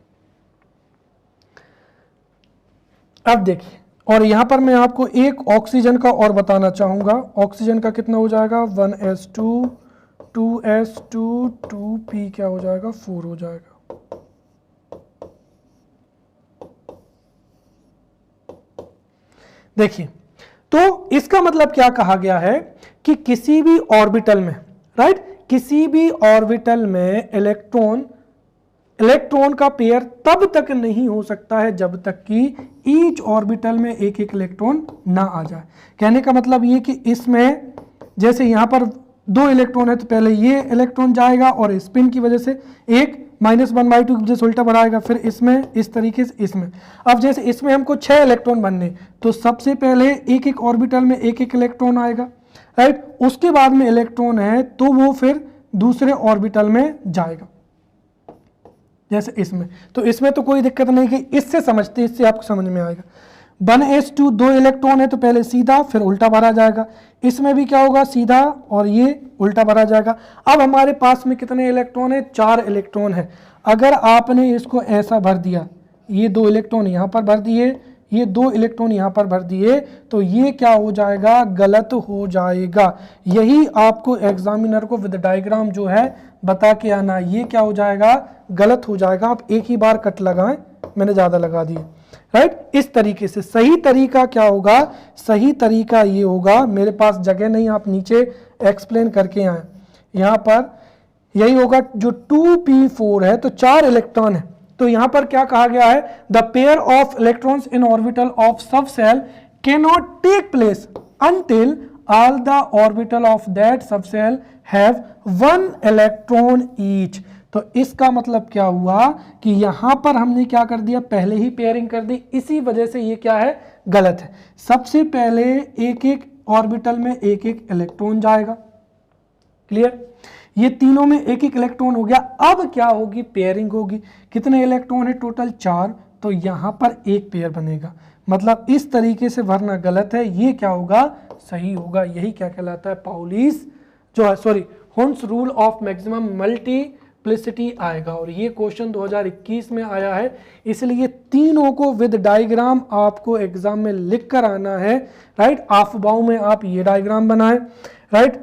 अब देखिए, और यहाँ पर मैं आपको एक ऑक्सीजन का और बताना चाहूँगा। ऑक्सीजन का कितना हो जाएगा, 1s2 2s2 2p क्या हो जाएगा, 4 हो जाएगा। देखिए, तो इसका मतलब क्या कहा गया है कि किसी भी ऑर्बिटल में, राइट, किसी भी ऑर्बिटल में इलेक्ट्रॉन का पेयर तब तक नहीं हो सकता है जब तक कि ईच ऑर्बिटल में एक एक इलेक्ट्रॉन ना आ जाए। कहने का मतलब ये कि इसमें जैसे यहां पर 2 इलेक्ट्रॉन है तो पहले ये इलेक्ट्रॉन जाएगा और स्पिन की वजह से एक -1/2 की वजह से उल्टा बढ़ाएगा, फिर इसमें इस तरीके से इसमें। अब जैसे इसमें हमको 6 इलेक्ट्रॉन बनने, तो सबसे पहले एक एक ऑर्बिटल में एक एक इलेक्ट्रॉन आएगा, राइट। उसके बाद में इलेक्ट्रॉन है तो वो फिर दूसरे ऑर्बिटल में जाएगा, जैसे इसमें। तो इसमें तो कोई दिक्कत नहीं कि इससे समझते, इससे आपको समझ में आएगा। 1s2 2 इलेक्ट्रॉन है तो पहले सीधा फिर उल्टा भरा जाएगा। इसमें भी क्या होगा, सीधा और ये उल्टा भरा जाएगा। अब हमारे पास में कितने इलेक्ट्रॉन है, 4 इलेक्ट्रॉन है। अगर आपने इसको ऐसा भर दिया, ये 2 इलेक्ट्रॉन यहाँ पर भर दिए, ये 2 इलेक्ट्रॉन यहाँ पर भर दिए, तो ये क्या हो जाएगा, गलत हो जाएगा। यही आपको एग्जामिनर को विद डायग्राम जो है बता के आना, ये क्या हो जाएगा, गलत हो जाएगा। आप एक ही बार कट लगाएं, मैंने ज़्यादा लगा दिए, राइट। इस तरीके से सही तरीका क्या होगा, सही तरीका ये होगा, मेरे पास जगह नहीं, आप नीचे एक्सप्लेन करके आए। यहाँ पर यही होगा, जो 2p4 है तो 4 इलेक्ट्रॉन है, तो यहाँ पर क्या कहा गया है, the pair of electrons in orbital of sub shell can not take place until all the orbital of that subcell have 1 electron each। तो इसका मतलब क्या हुआ कि यहां पर हमने क्या कर दिया, पहले ही पेयरिंग कर दी, इसी वजह से ये क्या है, गलत है। सबसे पहले एक एक ऑर्बिटल में एक एक इलेक्ट्रॉन जाएगा, क्लियर। ये तीनों में एक एक इलेक्ट्रॉन हो गया। अब क्या होगी, पेयरिंग होगी। कितने इलेक्ट्रॉन है टोटल, 4, तो यहां पर एक पेयर बनेगा। मतलब इस तरीके से भरना गलत है, ये क्या होगा, सही होगा। यही क्या कहलाता है, पाउलीस जो है, sorry, Hund's rule of maximum multiplicity आएगा। और ये क्वेश्चन 2021 में आया है, इसलिए तीनों को विद डायग्राम आपको एग्जाम में लिख कर आना है, राइट। अफवाह में आप ये डायग्राम बनाएं, राइट।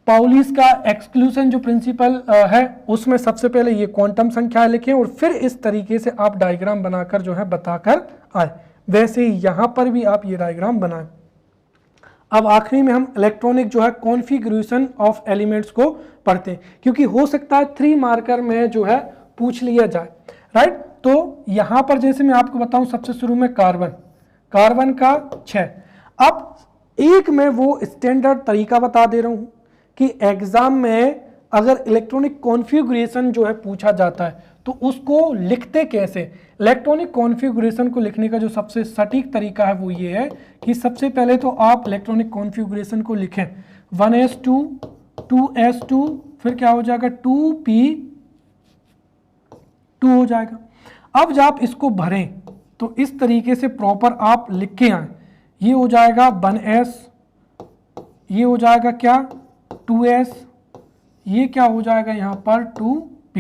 पाउलीस का एक्सक्लूजन जो प्रिंसिपल है उसमें सबसे पहले ये क्वांटम संख्या लिखें और फिर इस तरीके से आप डायग्राम बनाकर जो है बताकर आए। वैसे ही यहां पर भी आप ये डायग्राम बनाएं। अब आखिरी में हम इलेक्ट्रॉनिक जो है कॉन्फ़िगरेशन ऑफ एलिमेंट्स को पढ़ते हैं, क्योंकि हो सकता है 3 मार्कर में जो है पूछ लिया जाए, राइट। तो यहां पर जैसे मैं आपको बताऊं, सबसे शुरू में कार्बन का 6। अब एक मैं वो स्टैंडर्ड तरीका बता दे रहा हूं कि एग्जाम में अगर इलेक्ट्रॉनिक कॉन्फ़िगरेशन जो है पूछा जाता है तो उसको लिखते कैसे। इलेक्ट्रॉनिक कॉन्फ़िगरेशन को लिखने का जो सबसे सटीक तरीका है वो ये है कि सबसे पहले तो आप इलेक्ट्रॉनिक कॉन्फ़िगरेशन को लिखें 1s2 2s2, फिर क्या हो जाएगा 2p2 हो जाएगा। अब जब आप इसको भरें तो इस तरीके से प्रॉपर आप लिख के आए। ये हो जाएगा 1s, ये हो जाएगा क्या 2s, ये क्या हो जाएगा यहाँ पर 2p,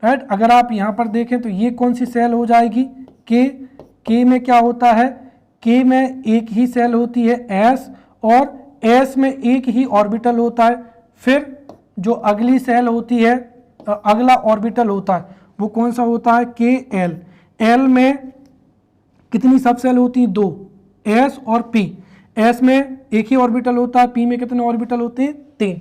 राइट। अगर आप यहाँ पर देखें तो ये कौन सी सेल हो जाएगी, के में क्या होता है, के में एक ही सेल होती है s, और s में एक ही ऑर्बिटल होता है। फिर जो अगली सेल होती है, अगला ऑर्बिटल होता है वो कौन सा होता है, Kl। L में कितनी सब सेल होती हैं, 2, s और p। s में एक ही ऑर्बिटल होता है, p में कितने ऑर्बिटल होते हैं, 3।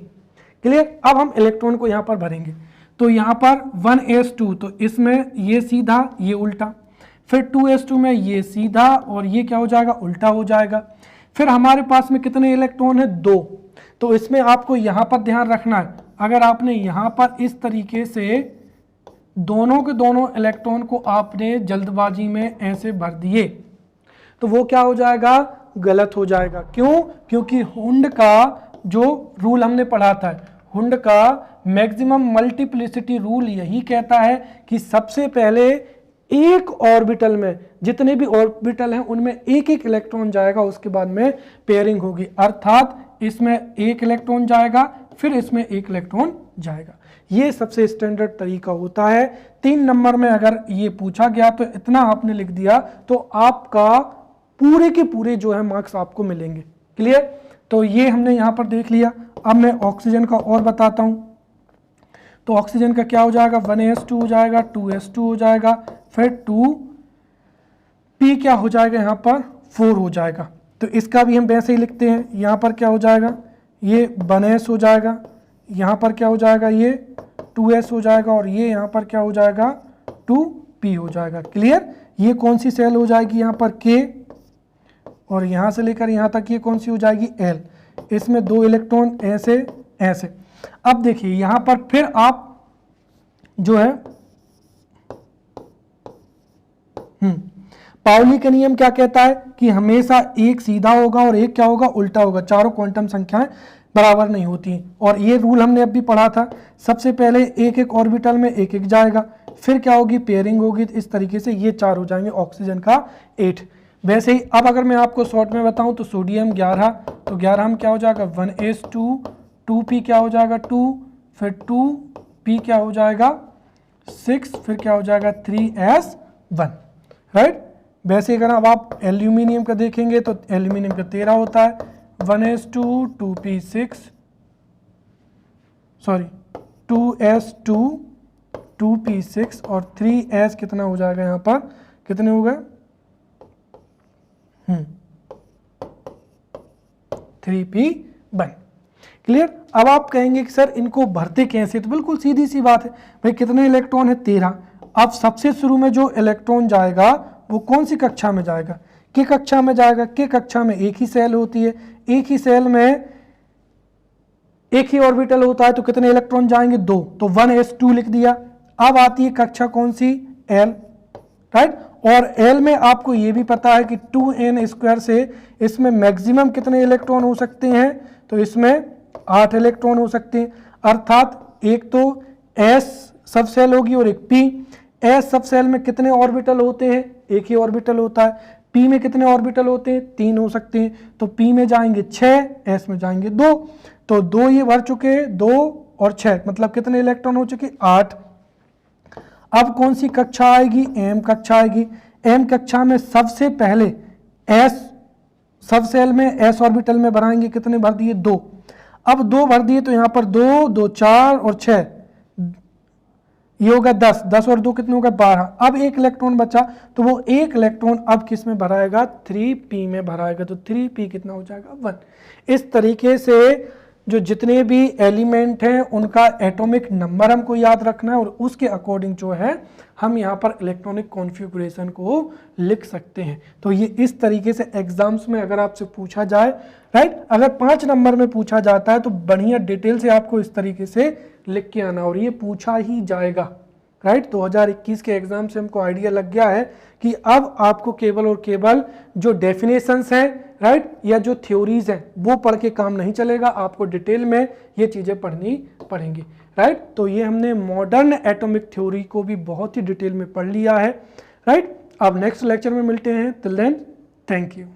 क्लियर। अब हम इलेक्ट्रॉन को यहाँ पर भरेंगे तो यहाँ पर 1s2, तो इसमें ये सीधा ये उल्टा, फिर 2s2 में ये सीधा और ये क्या हो जाएगा, उल्टा हो जाएगा। फिर हमारे पास में कितने इलेक्ट्रॉन है, 2। तो इसमें आपको यहाँ पर ध्यान रखना है, अगर आपने यहाँ पर इस तरीके से दोनों के दोनों इलेक्ट्रॉन को आपने जल्दबाजी में ऐसे भर दिए तो वो क्या हो जाएगा, गलत हो जाएगा। क्यों, क्योंकि हुंड का जो रूल हमने पढ़ा था, हुंड का मैक्सिमम मल्टीप्लिसिटी रूल यही कहता है कि सबसे पहले एक ऑर्बिटल में, जितने भी ऑर्बिटल हैं उनमें एक एक इलेक्ट्रॉन जाएगा, उसके बाद में पेयरिंग होगी। अर्थात इसमें एक इलेक्ट्रॉन जाएगा, फिर इसमें एक इलेक्ट्रॉन जाएगा। ये सबसे स्टैंडर्ड तरीका होता है। 3 नंबर में अगर ये पूछा गया तो इतना आपने लिख दिया तो आपका पूरे के पूरे जो है मार्क्स आपको मिलेंगे। क्लियर। तो ये हमने यहाँ पर देख लिया। अब मैं ऑक्सीजन का और बताता हूँ। तो ऑक्सीजन का क्या हो जाएगा, 1s2 हो जाएगा, 2s2 हो जाएगा, फिर 2p क्या हो जाएगा, यहाँ पर 4 हो जाएगा। तो इसका भी हम वैसे ही लिखते हैं। यहाँ पर क्या हो जाएगा, ये 1s हो जाएगा, यहाँ पर क्या हो जाएगा, ये 2s हो जाएगा, और ये यहाँ पर क्या हो जाएगा, 2p हो जाएगा। क्लियर। ये कौन सी सेल हो जाएगी, यहाँ पर k, और यहाँ से लेकर यहाँ तक ये कौन सी हो जाएगी, l। इसमें 2 इलेक्ट्रॉन ऐसे ऐसे। अब देखिए यहाँ पर फिर आप जो है पाउली का नियम क्या कहता है कि हमेशा एक सीधा होगा और एक क्या होगा, उल्टा होगा। चारों क्वांटम संख्याएं बराबर नहीं होती। और ये रूल हमने अभी पढ़ा था। सबसे पहले एक एक ऑर्बिटल में एक एक जाएगा, फिर क्या होगी, पेयरिंग होगी। इस तरीके से ये 4 हो जाएंगे, ऑक्सीजन का 8। वैसे ही अब अगर मैं आपको शॉर्ट में बताऊं तो सोडियम 11, तो 11 हम क्या हो जाएगा, 1s2, 2p क्या हो जाएगा 2, फिर 2p क्या हो जाएगा 6, फिर क्या हो जाएगा 3s1, राइट। वैसे अगर अब आप एल्यूमिनियम का देखेंगे तो एल्यूमिनियम का 13 होता है, 1s2, 2p6, sorry 2s2, 2p6 और 3s कितना हो जाएगा, यहाँ पर कितने हो गए, 3p1। क्लियर। अब आप कहेंगे कि सर इनको भरते कैसे, तो बिल्कुल सीधी सी बात है भाई, कितने इलेक्ट्रॉन है, 13। अब सबसे शुरू में जो इलेक्ट्रॉन जाएगा वो कौन सी कक्षा में जाएगा, के कक्षा में जाएगा। के कक्षा में एक ही सेल होती है, एक ही सेल में एक ही ऑर्बिटल होता है, तो कितने इलेक्ट्रॉन जाएंगे, 2। तो 1s2 लिख दिया। अब आती है कक्षा कौन सी, l, राइट। और l में आपको ये भी पता है कि 2n² से इसमें मैक्सिमम कितने इलेक्ट्रॉन हो सकते हैं, तो इसमें 8 इलेक्ट्रॉन हो सकते हैं। अर्थात एक तो s सब सेल होगी और एक p। s सब सेल में कितने ऑर्बिटल होते हैं, एक ही ऑर्बिटल होता है। p में कितने ऑर्बिटल होते हैं, 3 हो सकते हैं, तो p में जाएंगे 6, s में जाएंगे 2, तो 2 ये भर चुके, 2 और 6 मतलब कितने इलेक्ट्रॉन हो चुके, 8। अब कौन सी कक्षा आएगी, m कक्षा आएगी। m कक्षा में सबसे पहले s सब सेल में s ऑर्बिटल में भराएंगे, कितने भर दिए, 2। अब 2 भर दिए तो यहाँ पर 2, 2 4 और 6, ये होगा 10, 10 और 2 कितने होगा, 12। अब एक इलेक्ट्रॉन बचा, तो वो एक इलेक्ट्रॉन अब किस में भराएगा, 3p में भराएगा, तो 3p कितना हो जाएगा, 1। इस तरीके से जो जितने भी एलिमेंट हैं उनका एटॉमिक नंबर हमको याद रखना है और उसके अकॉर्डिंग जो है हम यहाँ पर इलेक्ट्रॉनिक कॉन्फ़िगरेशन को लिख सकते हैं। तो ये इस तरीके से एग्जाम्स में अगर आपसे पूछा जाए, राइट, अगर 5 नंबर में पूछा जाता है तो बढ़िया डिटेल से आपको इस तरीके से लिख के आना, और ये पूछा ही जाएगा, राइट। 2021 के एग्जाम से हमको आइडिया लग गया है कि अब आपको केवल और केवल जो डेफिनेशंस हैं, राइट, या जो थ्योरीज हैं वो पढ़ के काम नहीं चलेगा, आपको डिटेल में ये चीज़ें पढ़नी पड़ेंगी, राइट। तो ये हमने मॉडर्न एटॉमिक थ्योरी को भी बहुत ही डिटेल में पढ़ लिया है, राइट। अब नेक्स्ट लेक्चर में मिलते हैं, टिल देन थैंक यू।